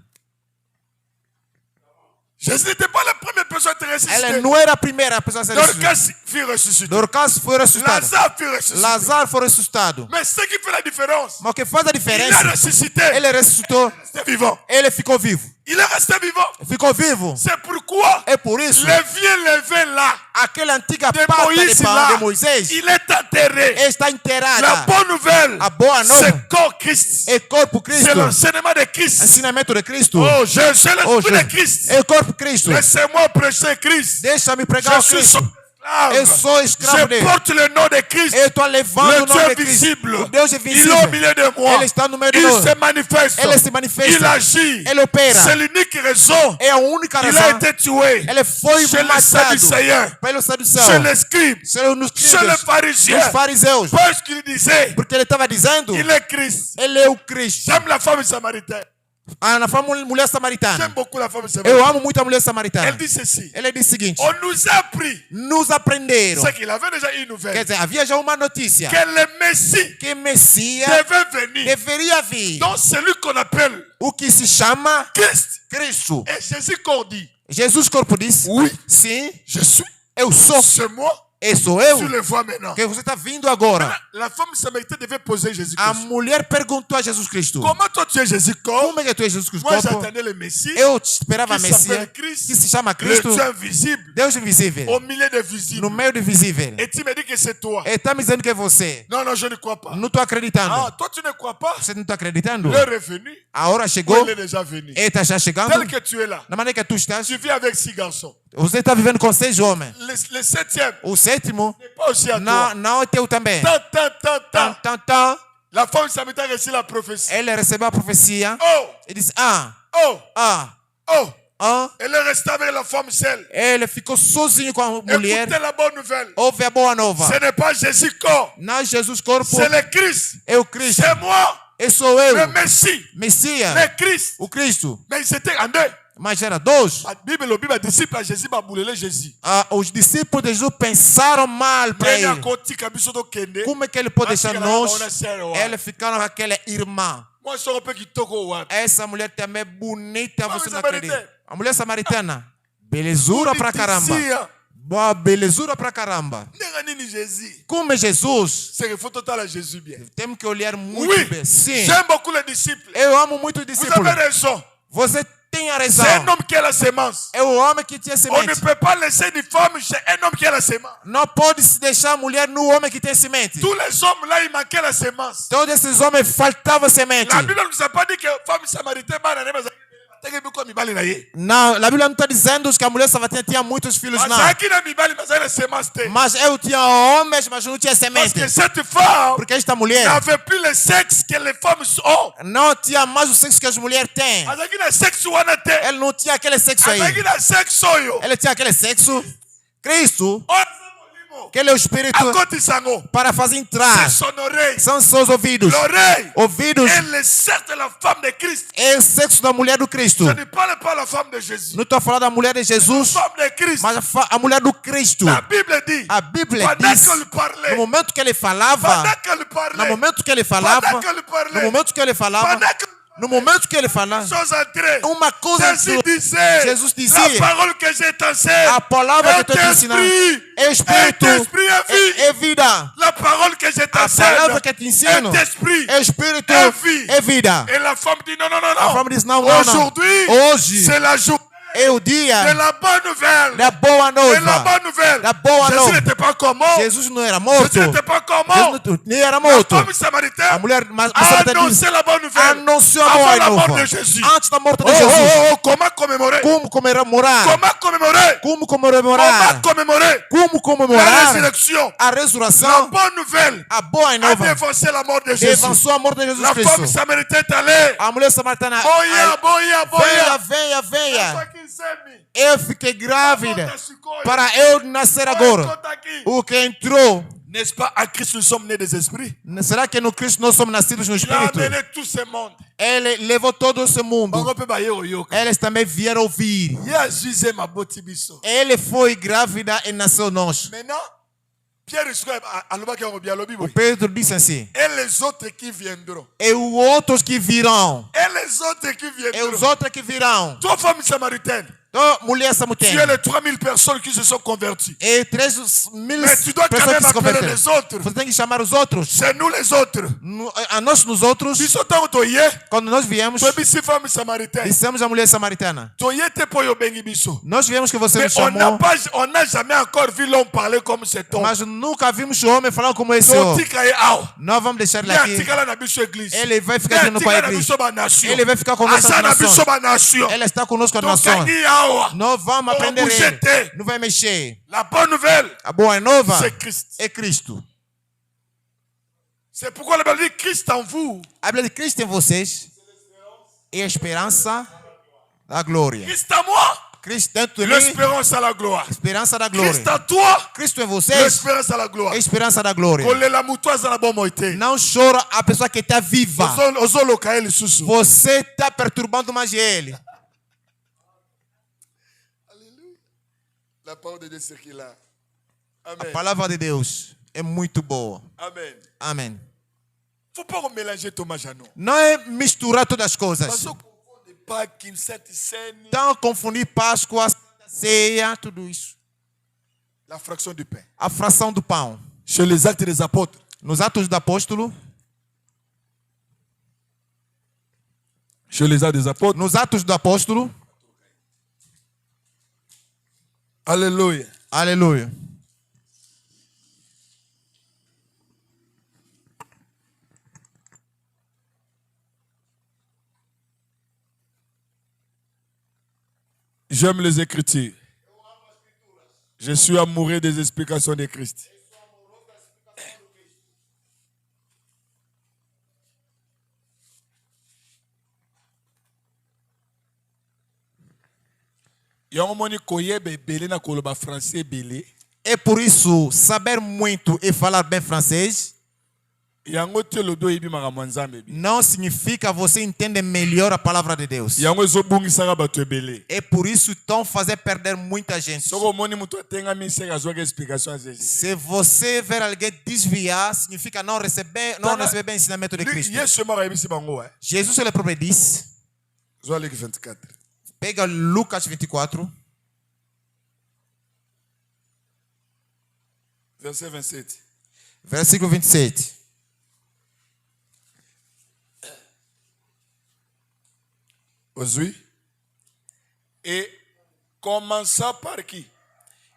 Speaker 2: Jésus n'était pas la première personne à être ressuscité.
Speaker 5: Ela não era a primeira pessoa a ser ressuscitada.
Speaker 2: Dorcas fut ressuscité.
Speaker 5: Dorcas foi ressuscitado.
Speaker 2: Lazare fut ressuscité.
Speaker 5: Lazaro foi ressuscitado.
Speaker 2: Mais ce qui fait la différence,
Speaker 5: Mas o que faz a
Speaker 2: il
Speaker 5: diferença,
Speaker 2: a ressuscité.
Speaker 5: ele ressuscitou,
Speaker 2: Il est vivant.
Speaker 5: ele ficou vivo.
Speaker 2: Il est resté vivant.
Speaker 5: Ficou vivo.
Speaker 2: C'est pourquoi
Speaker 5: É por isso,
Speaker 2: le vieux levé là
Speaker 5: aquela antiga
Speaker 2: de
Speaker 5: pata de
Speaker 2: Moïse
Speaker 5: pão
Speaker 2: là,
Speaker 5: de Moisés
Speaker 2: il est enterré.
Speaker 5: está
Speaker 2: La
Speaker 5: enterrada.
Speaker 2: bonne nouvelle,
Speaker 5: A boa nova
Speaker 2: c'est corps Christ.
Speaker 5: é corpo
Speaker 2: C'est
Speaker 5: Cristo.
Speaker 2: l'enseignement de Christ.
Speaker 5: Ensinamento de Cristo.
Speaker 2: Oh, j'ai l'esprit
Speaker 5: Oh,
Speaker 2: de Christ.
Speaker 5: é o corpo Cristo.
Speaker 2: Laissez-moi prêcher Christ.
Speaker 5: Deixa-me pregar o
Speaker 2: Je suis
Speaker 5: Cristo.
Speaker 2: son esclave.
Speaker 5: Eu sou escravo
Speaker 2: Je
Speaker 5: dele.
Speaker 2: porte le nom de Christ.
Speaker 5: Eu estou levando
Speaker 2: Le
Speaker 5: o nome de
Speaker 2: Dieu
Speaker 5: Cristo.
Speaker 2: visible.
Speaker 5: O Deus
Speaker 2: Il est au
Speaker 5: invisível.
Speaker 2: milieu de moi.
Speaker 5: Ele está no meio de
Speaker 2: Il
Speaker 5: nós.
Speaker 2: se manifeste.
Speaker 5: Ele se manifesta.
Speaker 2: Il agit.
Speaker 5: Ele opera.
Speaker 2: C'est l'unique raison.
Speaker 5: É a única
Speaker 2: Il a
Speaker 5: razão.
Speaker 2: été tué.
Speaker 5: Ele foi
Speaker 2: Chez les
Speaker 5: matado
Speaker 2: Sadducéens.
Speaker 5: pelo saduceu.
Speaker 2: Chez les scribes.
Speaker 5: Chez nos
Speaker 2: Chez les pharisiens.
Speaker 5: Os fariseus.
Speaker 2: Parce qu'il disait,
Speaker 5: Porque ele estava dizendo,
Speaker 2: il est Christ.
Speaker 5: ele é o Cristo.
Speaker 2: J'aime la femme samaritaine.
Speaker 5: Na mulher samaritana.
Speaker 2: J'aime beaucoup la femme
Speaker 5: Eu
Speaker 2: samaritaine.
Speaker 5: amo muito a mulher samaritana.
Speaker 2: Elle dit ceci.
Speaker 5: Ele diz o seguinte:
Speaker 2: On nous a appris.
Speaker 5: nos aprenderam.
Speaker 2: C'est qu'il avait déjà une nouvelle.
Speaker 5: Quer dizer, havia já uma notícia
Speaker 2: Que le Messie
Speaker 5: que Messias
Speaker 2: devait venir.
Speaker 5: deveria vir.
Speaker 2: Donc celui qu'on appelle
Speaker 5: O que se chama
Speaker 2: Christ.
Speaker 5: Cristo.
Speaker 2: Et Jésus qu'on dit,
Speaker 5: Jesus corpo disse:
Speaker 2: oui,
Speaker 5: sim,
Speaker 2: je suis.
Speaker 5: eu sou.
Speaker 2: C'est moi.
Speaker 5: E sou
Speaker 2: Tu
Speaker 5: eu
Speaker 2: le vois maintenant.
Speaker 5: que você está vindo agora.
Speaker 2: La femme samaritaine devait poser
Speaker 5: A
Speaker 2: Jésus-Christ.
Speaker 5: mulher perguntou a Jesus Cristo:
Speaker 2: Comment toi tu es Jésus corps?
Speaker 5: como é que tu és Jesus Cristo
Speaker 2: Moi
Speaker 5: corpo?
Speaker 2: j'attendais le Messie
Speaker 5: Eu esperava
Speaker 2: qui
Speaker 5: Messias
Speaker 2: s'appelle Christ,
Speaker 5: que se chama
Speaker 2: le
Speaker 5: Cristo,
Speaker 2: Dieu invisible,
Speaker 5: Deus invisível,
Speaker 2: au milieu des visibles.
Speaker 5: no meio do visível.
Speaker 2: Et tu me dis que c'est toi.
Speaker 5: Ele está me dizendo que é você.
Speaker 2: Non, non, je ne crois pas.
Speaker 5: Não estou acreditando.
Speaker 2: Ah, toi tu ne crois pas?
Speaker 5: Você não está acreditando?
Speaker 2: L'heure est venue.
Speaker 5: A hora
Speaker 2: Ou
Speaker 5: chegou.
Speaker 2: il est déjà venu.
Speaker 5: Ele está já chegando.
Speaker 2: Tel que tu es là.
Speaker 5: Na maneira que tu estás,
Speaker 2: Tu vis avec 6 garçons.
Speaker 5: você está vivendo com 6 homens.
Speaker 2: Le septième
Speaker 5: O sétimo
Speaker 2: n'est pas aussi à toi.
Speaker 5: não é teu também.
Speaker 2: Tant. La femme samaritaine a reçu la prophétie.
Speaker 5: Ele recebeu a profecia.
Speaker 2: Oh,
Speaker 5: Ele disse:
Speaker 2: oh,
Speaker 5: oh.
Speaker 2: Elle est restée avec la femme seule.
Speaker 5: Ele ficou sozinho com a mulher.
Speaker 2: Écoutez la bonne nouvelle.
Speaker 5: Ouve a boa nova.
Speaker 2: Ce n'est pas Jésus corps.
Speaker 5: Não Jesus corpo.
Speaker 2: C'est le Christ.
Speaker 5: É o Cristo.
Speaker 2: C'est moi.
Speaker 5: Eu sou eu.
Speaker 2: Le Messie.
Speaker 5: Messias.
Speaker 2: Le Christ.
Speaker 5: O Cristo.
Speaker 2: Mais ils étaient en deux.
Speaker 5: Mas era dois.
Speaker 2: La Bible, le Bible, disciple à Jésus, va bouler Jésus.
Speaker 5: Os discípulos de Jesus pensaram mal para
Speaker 2: Mais il y a
Speaker 5: ele.
Speaker 2: côté qui a besoin de kende.
Speaker 5: Como é que ele pode deixar nós?
Speaker 2: Elle
Speaker 5: Ele ficaram com aquela irmã.
Speaker 2: Moi, je suis un peu qui toque au web.
Speaker 5: Essa mulher também é bonita, você não
Speaker 2: samaritana.
Speaker 5: acredita. A mulher samaritana. Belezura pra caramba. Boa belezura pra caramba.
Speaker 2: Jésus.
Speaker 5: Como é Jesus?
Speaker 2: C'est qu'il faut total à Jésus bien.
Speaker 5: Temos que olhar muito
Speaker 2: Oui,
Speaker 5: bem. Sim.
Speaker 2: j'aime beaucoup les disciples.
Speaker 5: Eu amo muito os
Speaker 2: Vous
Speaker 5: discípulos.
Speaker 2: avez raison.
Speaker 5: Você tem a razão.
Speaker 2: C'est un homme qui a la sémence.
Speaker 5: É o homem que tinha
Speaker 2: On ne
Speaker 5: semente.
Speaker 2: peut pas laisser une femme chez un homme qui a la sémence.
Speaker 5: Não pode se deixar a mulher no homem que tem semente.
Speaker 2: Tous les hommes là, il manquait la sémence.
Speaker 5: Todos esses homens faltava semente.
Speaker 2: La Bible ne nous a pas dit que femme samaritaine,
Speaker 5: Não, a Bíblia não está dizendo que a mulher samaritana tinha muitos filhos, não. Mas eu tinha homens, mas não tinha semente.
Speaker 2: Parce que cette femme
Speaker 5: Porque esta mulher
Speaker 2: n'avait plus le sexe que les femmes ont.
Speaker 5: não tinha mais o sexo que as mulheres têm. Ele não tinha aquele sexo aí. Ele tinha aquele sexo. Cristo, que ele é o Espírito para fazer entrar. São seus ouvidos. Ouvidos é o sexo da mulher do Cristo. Não estou falando da mulher de Jesus, mas a mulher do Cristo. A Bíblia diz, no momento que ele falava, No momento que ele fala, uma coisa Jesus dizia, a palavra que eu te ensino é espírito, é vida. A palavra que eu te ensino é espírito, é vida.
Speaker 2: Et la femme dit non, non, non,
Speaker 5: A
Speaker 2: non.
Speaker 5: fama diz, não. Hoje
Speaker 2: C'est la journée
Speaker 5: é o dia
Speaker 2: de la bonne nouvelle.
Speaker 5: da boa
Speaker 2: De la
Speaker 5: nova.
Speaker 2: bonne nouvelle.
Speaker 5: Da boa
Speaker 2: Jésus
Speaker 5: nova.
Speaker 2: n'était pas encore mort.
Speaker 5: Jesus não era morto.
Speaker 2: Jésus n'était pas encore mort.
Speaker 5: Jesus nem era
Speaker 2: La
Speaker 5: morto.
Speaker 2: femme samaritaine
Speaker 5: A mulher
Speaker 2: a
Speaker 5: samaritana
Speaker 2: annoncé la bonne nouvelle.
Speaker 5: anunciou a
Speaker 2: Avant
Speaker 5: boa
Speaker 2: la mort
Speaker 5: nova
Speaker 2: de Jésus.
Speaker 5: antes da morte de
Speaker 2: Oh,
Speaker 5: Jesus.
Speaker 2: oh, oh, comment commémorer?
Speaker 5: Como comemorar?
Speaker 2: Comment commémorer?
Speaker 5: Como
Speaker 2: Comment
Speaker 5: comemorar?
Speaker 2: commémorer?
Speaker 5: Como
Speaker 2: La
Speaker 5: comemorar
Speaker 2: résurrection.
Speaker 5: a
Speaker 2: La
Speaker 5: ressurreição?
Speaker 2: bonne nouvelle
Speaker 5: A boa
Speaker 2: a
Speaker 5: nova
Speaker 2: dévancé la mort de Jésus.
Speaker 5: devançou a morte de Jesus
Speaker 2: La femme
Speaker 5: Cristo.
Speaker 2: samaritaine est allée.
Speaker 5: A mulher samaritana,
Speaker 2: Boia, boia, boia.
Speaker 5: venha, venha.
Speaker 2: Só que semi.
Speaker 5: Eu fiquei grávida para eu nascer agora. O que entrou,
Speaker 2: N'est-ce pas, à Christ nous sommes nés des esprits?
Speaker 5: será que no Cristo nós somos nascidos no
Speaker 2: Il a
Speaker 5: Espírito?
Speaker 2: amené tout ce monde.
Speaker 5: Ele levou todo esse mundo.
Speaker 2: Bango pe ba yero yoka.
Speaker 5: Eles também vieram ouvir.
Speaker 2: Ya Jésus ma boti biso.
Speaker 5: Ele foi grávida e nasceu nós.
Speaker 2: Maintenant, Pierre alobaki yango bien alobi
Speaker 5: O
Speaker 2: boye.
Speaker 5: Pedro disse assim:
Speaker 2: Et les autres qui viendront.
Speaker 5: e os outros que virão.
Speaker 2: Et les autres qui
Speaker 5: E os
Speaker 2: viendront.
Speaker 5: outros que virão.
Speaker 2: Toi, femme samaritaine,
Speaker 5: Então, mulher
Speaker 2: tu es
Speaker 5: samaritana.
Speaker 2: les 3000 personnes qui se sont converties.
Speaker 5: E 3.000
Speaker 2: Mais tu dois quand
Speaker 5: pessoas
Speaker 2: même
Speaker 5: que se
Speaker 2: appeler
Speaker 5: converteram.
Speaker 2: les autres.
Speaker 5: Você tem que chamar os outros.
Speaker 2: C'est nous les autres.
Speaker 5: A nós, nos outros,
Speaker 2: Biso tango toye.
Speaker 5: quando nós viemos,
Speaker 2: Toi bisi femme samaritaine.
Speaker 5: dissemos à mulher samaritana:
Speaker 2: Toye te po yo bengi biso.
Speaker 5: nós viemos que você
Speaker 2: Mais
Speaker 5: nos chamou,
Speaker 2: on n'a jamais encore vu l'homme parler comme cet homme.
Speaker 5: mas nunca vimos o homem falando como esse homem.
Speaker 2: Totika ye awa.
Speaker 5: Nós vamos deixar ele
Speaker 2: Ye
Speaker 5: aqui.
Speaker 2: atikala na biso église.
Speaker 5: Ele vai ficar
Speaker 2: Ye
Speaker 5: aqui no com a
Speaker 2: atikala na
Speaker 5: igreja.
Speaker 2: biso ba nation.
Speaker 5: Ele vai ficar conosco
Speaker 2: Asa
Speaker 5: nas
Speaker 2: na biso
Speaker 5: nações.
Speaker 2: ba nation.
Speaker 5: Ele está conosco nas nações.
Speaker 2: Tokangi awa.
Speaker 5: Nós vamos aprender
Speaker 2: Vamos
Speaker 5: ele.
Speaker 2: jeter.
Speaker 5: Não vai mexer.
Speaker 2: La bonne nouvelle,
Speaker 5: A boa nova
Speaker 2: c'est Christ.
Speaker 5: é Cristo.
Speaker 2: C'est pourquoi la Bible dit Christ en vous.
Speaker 5: A Bíblia de Cristo em vocês é a esperança da glória.
Speaker 2: Christ en moi.
Speaker 5: Cristo dentro de mim,
Speaker 2: L'espérance à la gloire.
Speaker 5: esperança da
Speaker 2: Christ
Speaker 5: glória.
Speaker 2: en toi.
Speaker 5: Cristo em vocês
Speaker 2: L'espérance à la gloire.
Speaker 5: é a esperança da glória.
Speaker 2: Kolela mutoza na bomo ite.
Speaker 5: Não chora a pessoa que está viva.
Speaker 2: Ozolo kaeli susu.
Speaker 5: Você está perturbando mais ele.
Speaker 2: La parole de Dieu c'est qu'il a.
Speaker 5: A
Speaker 2: Amen.
Speaker 5: palavra de Deus é muito boa.
Speaker 2: Amen.
Speaker 5: Amém.
Speaker 2: Faut pas mélanger Thomas Janon.
Speaker 5: Não é misturar todas as coisas.
Speaker 2: Parce que pas Kim Sainte Seine,
Speaker 5: Não confundir Páscoa, ceia, tudo isso.
Speaker 2: la fraction du pain.
Speaker 5: A fração do pão.
Speaker 2: Chez les actes des apôtres,
Speaker 5: Nos Atos do Apóstolo,
Speaker 2: chez les actes des apôtres.
Speaker 5: nos Atos do Apóstolo,
Speaker 2: Alléluia.
Speaker 5: aleluia.
Speaker 2: J'aime les Écritures. Je suis amoureux des explications de Christ.
Speaker 5: É por isso, saber muito e falar bem francês não significa você entender melhor a palavra de Deus. É por isso estão fazer perder muita gente. Se você ver alguém desviar, significa não receber bem o ensinamento de Cristo. Jesus ele próprio disse. Pega Lucas 24.
Speaker 2: Verset 27.
Speaker 5: Versículo 27.
Speaker 2: Oui. Et commençant par qui?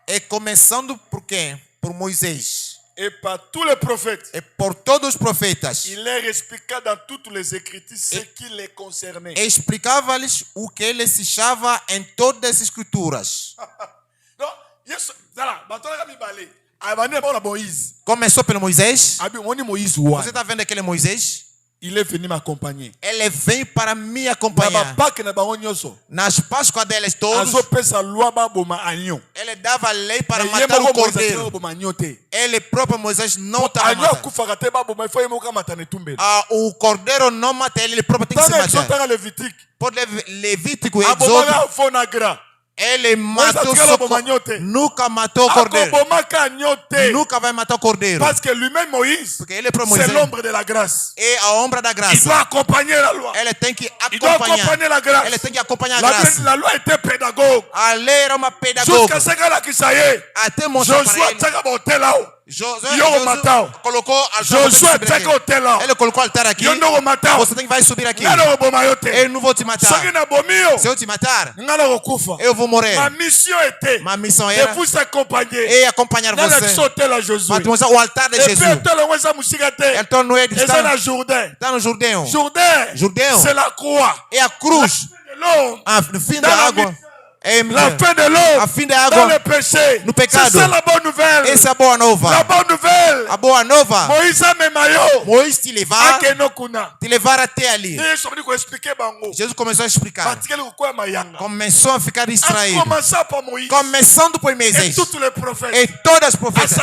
Speaker 5: E começando por quem? Por Moisés.
Speaker 2: Et par tous les prophètes.
Speaker 5: E por todos os profetas.
Speaker 2: Il leur expliqua dans toutes les Écritures ce qui les concernait.
Speaker 5: Explicava-lhes o que ele se achava em todas as escrituras.
Speaker 2: Non, yes, voilà, batona mi balé. Começou
Speaker 5: pelo Moisés.
Speaker 2: Você
Speaker 5: está vendo aquele Moisés?
Speaker 2: Il est venu m'accompagner.
Speaker 5: Ele veio para me acompanhar. Nas Páscoas deles todos. Ele dava lei para matar o cordeiro. Ele próprio Moisés não estava matando. O cordeiro não mata ele, ele próprio tem que se matar. Por Levítico e Êxodo. Ele matou nunca matou o cordeiro. Nunca vai matar o cordeiro.
Speaker 2: Parce que lui-même Moïse, c'est l'ombre de la grâce.
Speaker 5: É a ombra da graça.
Speaker 2: Il doit accompagner la loi.
Speaker 5: Ele tem que
Speaker 2: Il doit accompagner la grâce.
Speaker 5: Ele tem que acompanhar a graça.
Speaker 2: La loi était pédagogue.
Speaker 5: A lei era uma pedagoga.
Speaker 2: Jusqu'à ce que ça y est.
Speaker 5: Até mostrar para ele. Josué ele colocou o altar aqui. Você tem que vai subir aqui. Eu não vou te matar. Se eu te matar, eu vou morrer. Ma missão era acompanhar você. Para te mostrar o altar de Jesus. Então não é está no Jordão. Jordão. É a cruz. No fim da água.
Speaker 2: La fin de l'eau,
Speaker 5: a fin da água,
Speaker 2: dans le péché,
Speaker 5: no pecado.
Speaker 2: C'est ça la bonne nouvelle.
Speaker 5: Essa é a boa nova.
Speaker 2: La bonne nouvelle.
Speaker 5: A boa nova. Moïse te levar até ali. Jesus começou a explicar. Começou a ficar distraído. Começando por Moisés. E todas as profetas.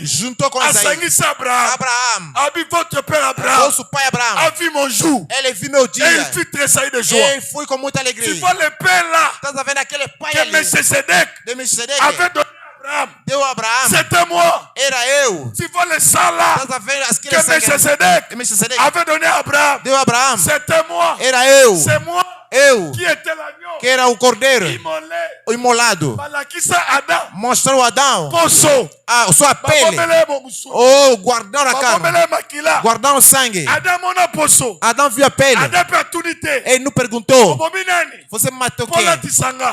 Speaker 5: Juntou com Isaías. Abraão. Nosso pai Abraão. Ele viu meu dia. Ele foi com muita alegria. Estás vendo aquele pai
Speaker 2: que
Speaker 5: ali?
Speaker 2: Melchisedec avait donné à Abraham.
Speaker 5: Deu a Abraão.
Speaker 2: C'était moi.
Speaker 5: Era eu.
Speaker 2: Tu vois le sang là que Melchisedec avait donné à Abraham.
Speaker 5: Deu a Abraão.
Speaker 2: C'était moi.
Speaker 5: Era eu.
Speaker 2: C'est moi.
Speaker 5: Eu.
Speaker 2: Que était l'agneau.
Speaker 5: Que era o cordeiro. Imolado. Mostrou Adão. A sua pele. Oh, guardando a carne. Guardando o sangue. Adão viu a pele. Ele não perguntou. Você me matou quem?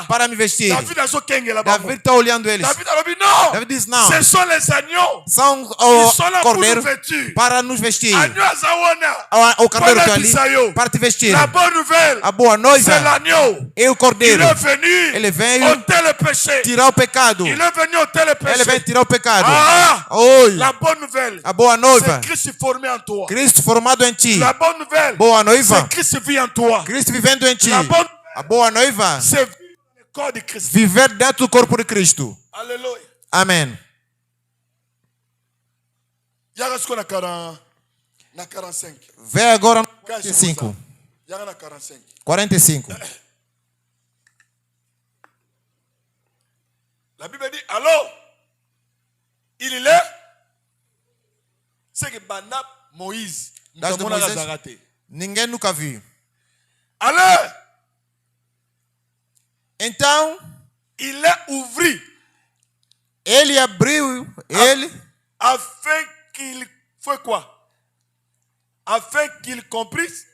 Speaker 5: Para me vestir. Davi está olhando eles. Davi diz não. São o cordeiro para nos vestir. O cordeiro está ali para te vestir. A boa noiva é o cordeiro. Ele veio tirar o pecado. Ele veio tirar o pecado. A boa noiva. Cristo formado em ti. Boa noiva. Cristo vivendo em ti. A boa noiva. Viver dentro do corpo de Cristo.
Speaker 2: Aleluia.
Speaker 5: Amém. Vê agora no 45. 45.
Speaker 2: La Bible dit, alors, il est là. C'est que Banab Moïse.
Speaker 5: Ninguém nunca viu.
Speaker 2: Alors,
Speaker 5: então,
Speaker 2: il a ouvert.
Speaker 5: Ele abriu, ele.
Speaker 2: Afin qu'il fait quoi? Afin qu'il comprisse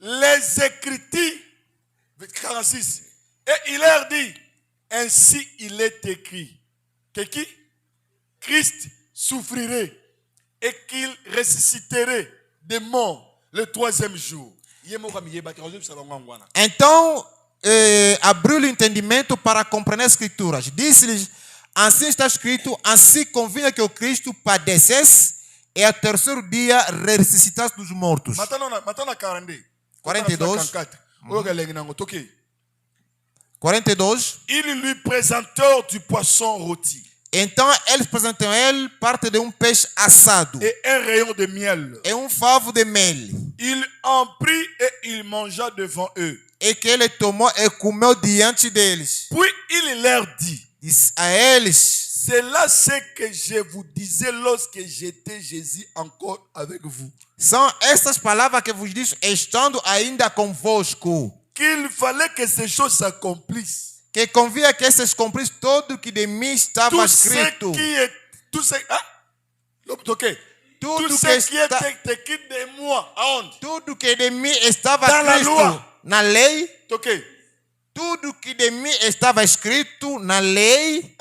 Speaker 2: les Écritures. 46. Et il leur dit, ainsi il est écrit que qui? Christ souffrirait et qu'il ressusciterait des morts le 3e jour.
Speaker 5: Então, abriu o entendimento para compreender as escrituras. Disse-lhes, assim está escrito, assim convinha que o Cristo padecesse e ao terceiro dia ressuscitasse dos mortos. 42. 42.
Speaker 2: Ils lui présentèrent du poisson rôti.
Speaker 5: Então eles apresentam a ele parte de peixe assado.
Speaker 2: Et un rayon de miel.
Speaker 5: E favo de mel.
Speaker 2: Il en prit et il mangea devant eux.
Speaker 5: E que ele tomou e comeu diante deles.
Speaker 2: Puis il leur dit.
Speaker 5: Diz a eles.
Speaker 2: C'est là ce que je vous disais lorsque j'étais Jésus encore avec vous.
Speaker 5: São estas palavras que vos disse estando ainda convosco.
Speaker 2: Qu'il fallait que ces choses s'accomplissent.
Speaker 5: Que convia que se cumprisse tudo que de mim estava escrito.
Speaker 2: Tout ce qui était écrit de moi. Aonde?
Speaker 5: Tudo que de mim estava escrito na lei. Tudo que de mim estava escrito na lei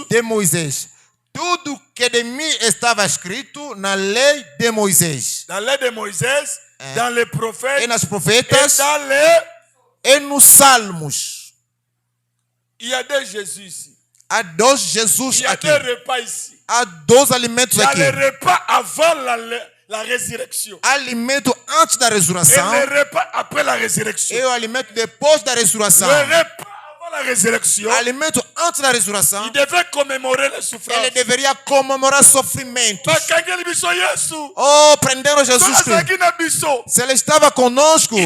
Speaker 5: de Moisés. Tudo que de mim estava escrito na lei de Moisés.
Speaker 2: Na lei de Moisés, dans les prophètes,
Speaker 5: e nas profetas, e nos salmos.
Speaker 2: Il y a deux Jésus ici.
Speaker 5: Há dois Jesus aqui.
Speaker 2: Il y a deux repas ici.
Speaker 5: Há dois alimentos aqui.
Speaker 2: Il y a le repas avant la résurrection.
Speaker 5: Alimento antes da ressurreição.
Speaker 2: Et le repas après la résurrection.
Speaker 5: E o alimento depois da ressurreição.
Speaker 2: Le repas avant la résurrection.
Speaker 5: Alimento antes da ressurreição.
Speaker 2: Il devait commémorer les souffrances.
Speaker 5: Ele deveria comemorar sofrimentos.
Speaker 2: Oh,
Speaker 5: prenderam Jesus Cristo. Se ele estava conosco,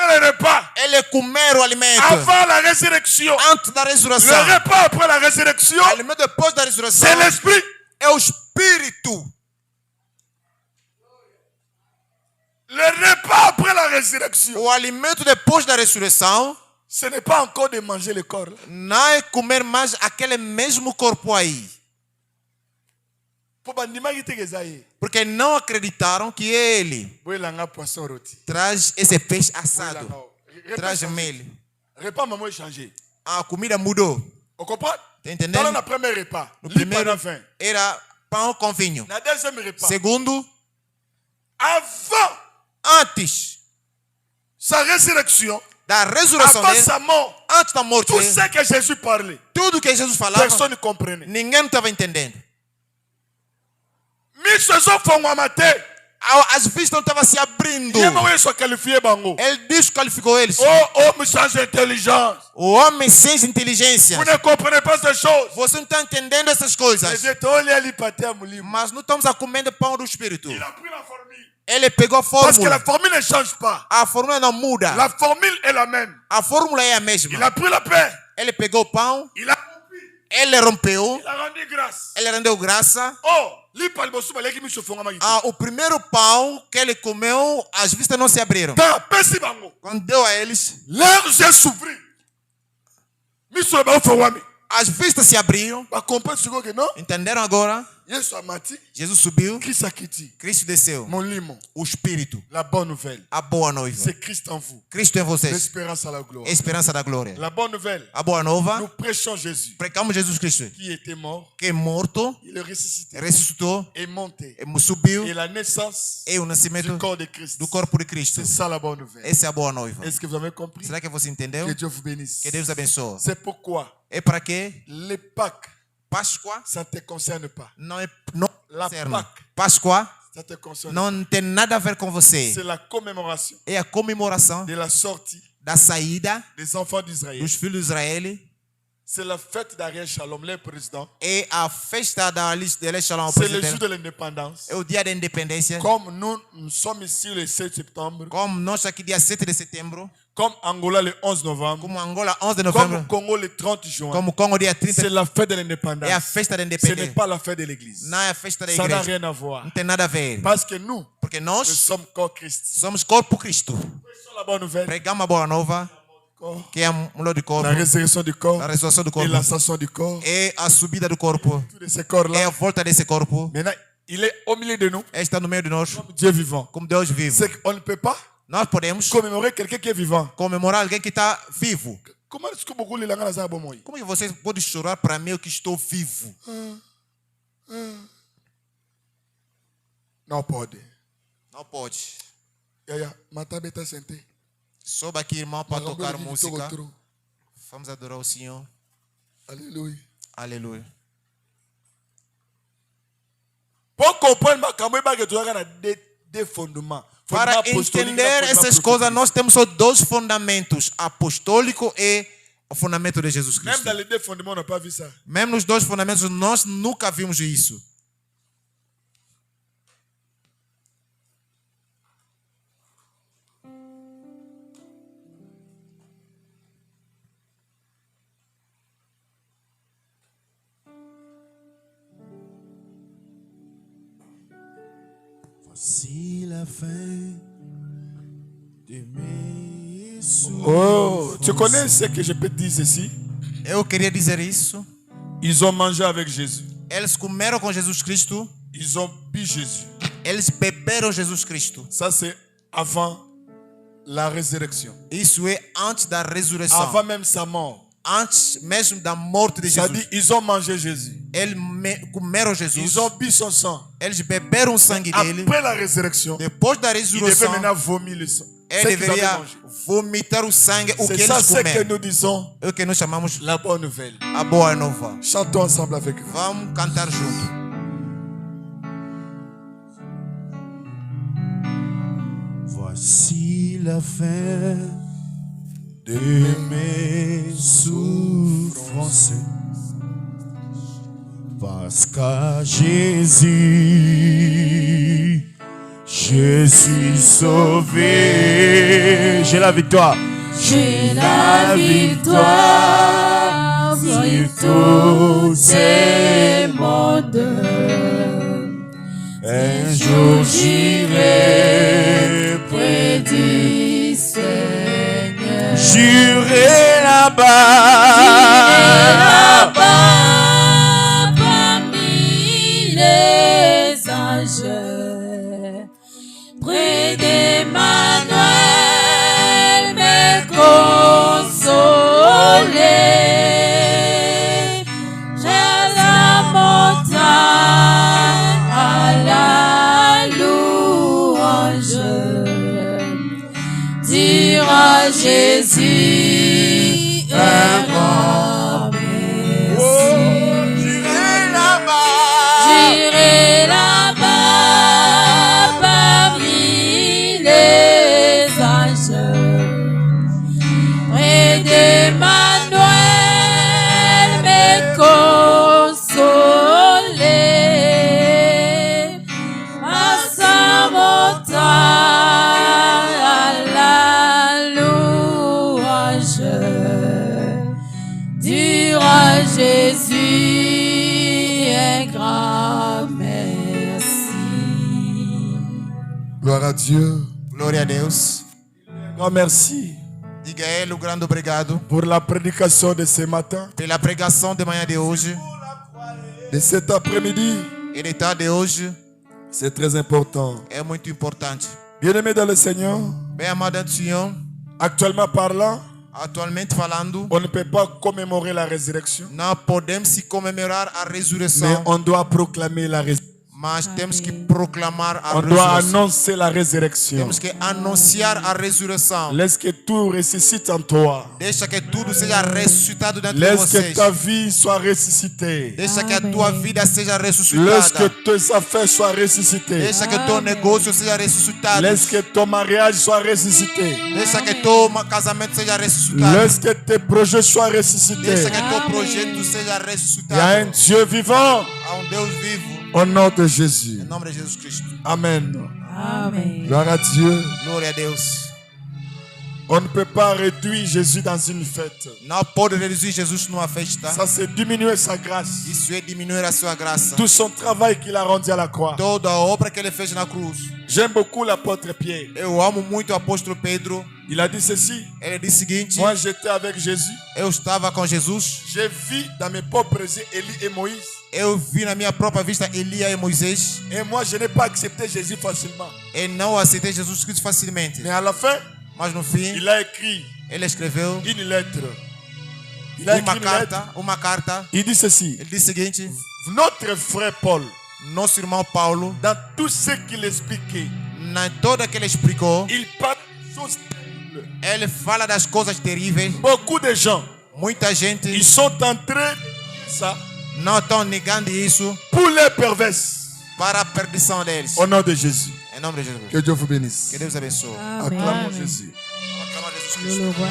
Speaker 2: le repas.
Speaker 5: Ele comeram o alimento.
Speaker 2: Avant la résurrection.
Speaker 5: Antes da ressurreição.
Speaker 2: Le repas après la résurrection.
Speaker 5: O alimento depois da ressurreição.
Speaker 2: C'est l'esprit.
Speaker 5: É o espírito.
Speaker 2: Le repas après la résurrection.
Speaker 5: O alimento depois da ressurreição.
Speaker 2: Ce n'est pas encore de manger le corps.
Speaker 5: Não é comer mais aquele mesmo corpo aí. Porque não acreditaram que ele traz esse peixe assado. Traz mel. A comida mudou. Está entendendo? No primeiro era pão com vinho. Segundo, antes
Speaker 2: sa résurrection,
Speaker 5: da ressurreição
Speaker 2: avant
Speaker 5: dele,
Speaker 2: sa mort,
Speaker 5: antes da morte
Speaker 2: tout
Speaker 5: dele,
Speaker 2: ce que Jésus parlait,
Speaker 5: tudo que Jesus falava,
Speaker 2: personne ne comprenait.
Speaker 5: Ninguém estava entendendo. As vistas não estavam se abrindo. Ele desqualificou eles. O homem sem inteligência.
Speaker 2: Vous ne comprenez pas ces choses.
Speaker 5: Você não está entendendo essas coisas. Mas não estamos a comer pão do Espírito. Ele pegou a fórmula.
Speaker 2: Parce que la formule ne change pas.
Speaker 5: A fórmula não muda.
Speaker 2: La formule est la même.
Speaker 5: A fórmula é a mesma.
Speaker 2: Il a pris le pain.
Speaker 5: Ele pegou o pão.
Speaker 2: Il a rompu.
Speaker 5: Ele rompeu.
Speaker 2: Il a rendu grâce.
Speaker 5: Ele rendeu graça. O primeiro pão que ele comeu, as vistas não se abriram. Quando deu a eles, as vistas se abriram. Entenderam agora? Jesus subiu. Cristo desceu. O Espírito.
Speaker 2: La bonne nouvelle.
Speaker 5: A boa noiva.
Speaker 2: C'est Christ en vous.
Speaker 5: Cristo em vocês.
Speaker 2: L'espérance à la gloire.
Speaker 5: Esperança da glória.
Speaker 2: La bonne nouvelle.
Speaker 5: A boa nova.
Speaker 2: Nous prêchons Jésus.
Speaker 5: Pregamos Jesus Cristo.
Speaker 2: Qui était mort.
Speaker 5: Que é morto.
Speaker 2: Il est ressuscité.
Speaker 5: Ressuscitou.
Speaker 2: Et monté.
Speaker 5: Subiu.
Speaker 2: Et la naissance.
Speaker 5: E o nascimento
Speaker 2: du corps de Christ.
Speaker 5: Do corpo de Cristo.
Speaker 2: C'est ça la bonne nouvelle.
Speaker 5: Essa é a boa noiva.
Speaker 2: Est-ce que vous avez compris?
Speaker 5: Será que você entendeu?
Speaker 2: Que Dieu vous bénisse.
Speaker 5: Que Deus abençoe.
Speaker 2: C'est pourquoi.
Speaker 5: É para quê?
Speaker 2: Les Pâques.
Speaker 5: Páscoa.
Speaker 2: Ça ne te concerne pas.
Speaker 5: Não é
Speaker 2: la Pâque.
Speaker 5: Páscoa.
Speaker 2: Ça te concerne
Speaker 5: não tem nada a ver com você.
Speaker 2: C'est la commémoration.
Speaker 5: É a comemoração
Speaker 2: de la sortie.
Speaker 5: Da saída.
Speaker 2: Des enfants d'Israël.
Speaker 5: Dos filhos de Israel.
Speaker 2: C'est la fête d'Ariel Shalom, le président.
Speaker 5: É a festa da Ariel Shalom.
Speaker 2: C'est le jour de l'indépendance.
Speaker 5: É o dia da independência.
Speaker 2: Comme nous sommes ici le 7 septembre.
Speaker 5: Como nós aqui dia 7 de setembro.
Speaker 2: Comme Angola le 11 novembre.
Speaker 5: Como Angola 11 de novembro.
Speaker 2: Comme Congo le 30 juin.
Speaker 5: Como Congo dia 30.
Speaker 2: C'est la fête de l'indépendance.
Speaker 5: É a festa da independência.
Speaker 2: Ce n'est pas la fête de l'église.
Speaker 5: Não é a festa da igreja.
Speaker 2: Ça n'a rien à voir.
Speaker 5: Não tem nada a ver.
Speaker 2: Parce que nous,
Speaker 5: porque nós
Speaker 2: sommes corps Christ.
Speaker 5: Somos corpo Cristo.
Speaker 2: Prêchons la bonne nouvelle.
Speaker 5: Pregamos a boa nova. Que é a mulher do corpo.
Speaker 2: La résurrection du corps.
Speaker 5: A ressurreição do corpo.
Speaker 2: Et l'ascension du corps.
Speaker 5: É a subida do corpo. É a volta desse corpo.
Speaker 2: Maintenant, il est au milieu de nous.
Speaker 5: Está no meio de nós.
Speaker 2: Comme Dieu vivant.
Speaker 5: Como Deus vive.
Speaker 2: C'est qu'on ne peut pas.
Speaker 5: Nós podemos
Speaker 2: commemorer quelqu'un qui est vivant.
Speaker 5: Comemorar alguém que está vivo.
Speaker 2: Como é que
Speaker 5: você pode chorar para mim que estou vivo?
Speaker 2: Não pode.
Speaker 5: Não pode. Sobe aqui, irmão, para tocar música. Vamos adorar o Senhor.
Speaker 2: Aleluia.
Speaker 5: Aleluia. Para entender essas coisas, nós temos só dois fundamentos: apostólico e o fundamento de Jesus Cristo. Mesmo nos dois fundamentos, nós nunca vimos isso.
Speaker 1: Voici la fin de mes souffrances.
Speaker 2: Oh, tu connais ce que je peux te dire ceci?
Speaker 5: Eu queria dizer isso.
Speaker 2: Ils ont mangé avec Jésus.
Speaker 5: Eles comeram com Jesus Cristo.
Speaker 2: Ils ont bu Jésus.
Speaker 5: Eles beberam Jesus Cristo.
Speaker 2: Ça c'est avant la résurrection.
Speaker 5: Isso é antes da ressurreição.
Speaker 2: Avant même sa mort.
Speaker 5: Antes mesmo da morte de Jesus.
Speaker 2: C'est-à-dire, ils ont mangé Jésus.
Speaker 5: Eles comeram Jesus.
Speaker 2: Ils ont bu son sang.
Speaker 5: Eles beberam o sangue dele.
Speaker 2: Après la résurrection,
Speaker 5: depois da ressurreição,
Speaker 2: il devait maintenant vomir le sang.
Speaker 5: Ele deveria vomitar o sangue, o que eles comeram.
Speaker 2: C'est ça que nous disons.
Speaker 5: É o que nós chamamos
Speaker 2: la bonne nouvelle.
Speaker 5: A boa nova.
Speaker 2: Chantons ensemble avec vous.
Speaker 5: Vamos cantar junto.
Speaker 1: Voici la fin de mes souffrances, parce qu'à Jésus
Speaker 4: Je suis sauvé. J'ai la victoire.
Speaker 3: J'ai la victoire sur tous ces mondes. Un jour j'irai près du Seigneur.
Speaker 4: J'irai là-bas.
Speaker 3: J'irai là-bas parmi les anges. Près d'Emmanuel me consoler. J'ai la montagne à la louange. Dire à Jésus un grand merci.
Speaker 4: J'irai là-bas.
Speaker 3: J'irai là-bas parmi les anges. Près d'Emmanuel me consoler. À sa montagne à la louange. Dire à Jésus un grand merci.
Speaker 1: Gloire à Dieu.
Speaker 5: Glória a Deus.
Speaker 1: Grand merci
Speaker 5: Diga a ele o grande obrigado
Speaker 1: pour la prédication de ce matin,
Speaker 5: pela pregação de manhã de hoje
Speaker 1: de cet après-midi.
Speaker 5: e de tarde de hoje.
Speaker 1: C'est très important.
Speaker 5: É muito importante.
Speaker 1: Bien-aimés dans le Seigneur,
Speaker 5: Bem amado do Senhor,
Speaker 1: actuellement parlant,
Speaker 5: atualmente falando,
Speaker 1: on ne peut pas commémorer la résurrection,
Speaker 5: não podemos se comemorar a
Speaker 1: mais
Speaker 5: ressurreição,
Speaker 1: on doit proclamer la résurrection.
Speaker 5: mas temos que proclamar a
Speaker 1: On doit
Speaker 5: ressurreição.
Speaker 1: annoncer la résurrection.
Speaker 5: Temos que anunciar a ressurreição.
Speaker 1: Laisse que tout ressuscite en toi.
Speaker 5: Deixa que tudo seja ressuscitado dentro de
Speaker 1: Laisse que
Speaker 5: vocês.
Speaker 1: ta vie soit ressuscitée.
Speaker 5: Deixa que a tua vida seja
Speaker 1: Laisse que
Speaker 5: ressuscitada.
Speaker 1: tes affaires soient ressuscitées.
Speaker 5: Deixa que teu negócio seja ressuscitado.
Speaker 1: Laisse que ton mariage soit ressuscité.
Speaker 5: Deixa que teu casamento seja ressuscitado.
Speaker 1: Laisse que tes projets soient ressuscités.
Speaker 5: Deixa que teu projeto seja
Speaker 1: Il y a un
Speaker 5: ressuscitado.
Speaker 1: Dieu vivant
Speaker 5: Há Deus vivo.
Speaker 1: au nom de
Speaker 5: Em
Speaker 1: Jésus.
Speaker 5: nome de Jesus Cristo.
Speaker 1: Amen.
Speaker 3: Amen.
Speaker 1: Gloire à Dieu.
Speaker 5: Glória a Deus.
Speaker 1: On ne peut pas réduire Jésus dans une fête.
Speaker 5: Não pode reduzir Jesus numa festa.
Speaker 1: Ça, c'est diminuer sa grâce.
Speaker 5: Isso é diminuir a sua graça.
Speaker 1: Tout son travail qu'il a rendu à la croix.
Speaker 5: Toda a obra que ele fez na cruz.
Speaker 1: J'aime beaucoup l'apôtre Pierre.
Speaker 5: Eu amo muito o apóstolo Pedro.
Speaker 1: Il a dit ceci.
Speaker 5: Ele disse o seguinte:
Speaker 1: Moi, j'étais avec Jésus.
Speaker 5: eu estava com Jesus.
Speaker 1: J'ai vu dans mes propres yeux Élie et Moïse.
Speaker 5: Eu vi na minha própria vista Elias e Moisés.
Speaker 1: Et moi, je n'ai pas accepté Jésus facilement.
Speaker 5: E não aceitei Jesus Cristo facilmente.
Speaker 1: Mais à la fin,
Speaker 5: Mas no fim,
Speaker 1: il a écrit
Speaker 5: ele escreveu
Speaker 1: une lettre. Il a écrit
Speaker 5: uma carta.
Speaker 1: Il dit ceci.
Speaker 5: Ele disse o seguinte:
Speaker 1: Notre frère Paul,
Speaker 5: nosso irmão Paulo,
Speaker 1: dans tout ce qu'il expliquait,
Speaker 5: na toda que ele explicou,
Speaker 1: il parle de choses terribles.
Speaker 5: ele fala das coisas terríveis.
Speaker 1: Beaucoup de gens,
Speaker 5: Muita gente
Speaker 1: ils sont en train de dire ça
Speaker 5: não estão negando isso
Speaker 1: pour les perverses.
Speaker 5: para a perdição deles.
Speaker 1: Au nom de Jésus.
Speaker 5: Em nome de Jesus.
Speaker 1: Que Dieu vous bénisse.
Speaker 5: Que Deus abençoe.
Speaker 1: Acclamons Jésus.
Speaker 5: Vamos aclamar Jesus
Speaker 3: Le
Speaker 5: Cristo.
Speaker 3: roi.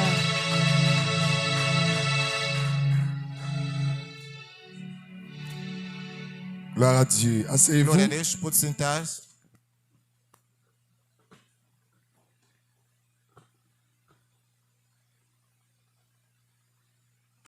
Speaker 1: Gloire à Dieu. Asseyez-vous.
Speaker 5: Glória a Deus. Pode sentar.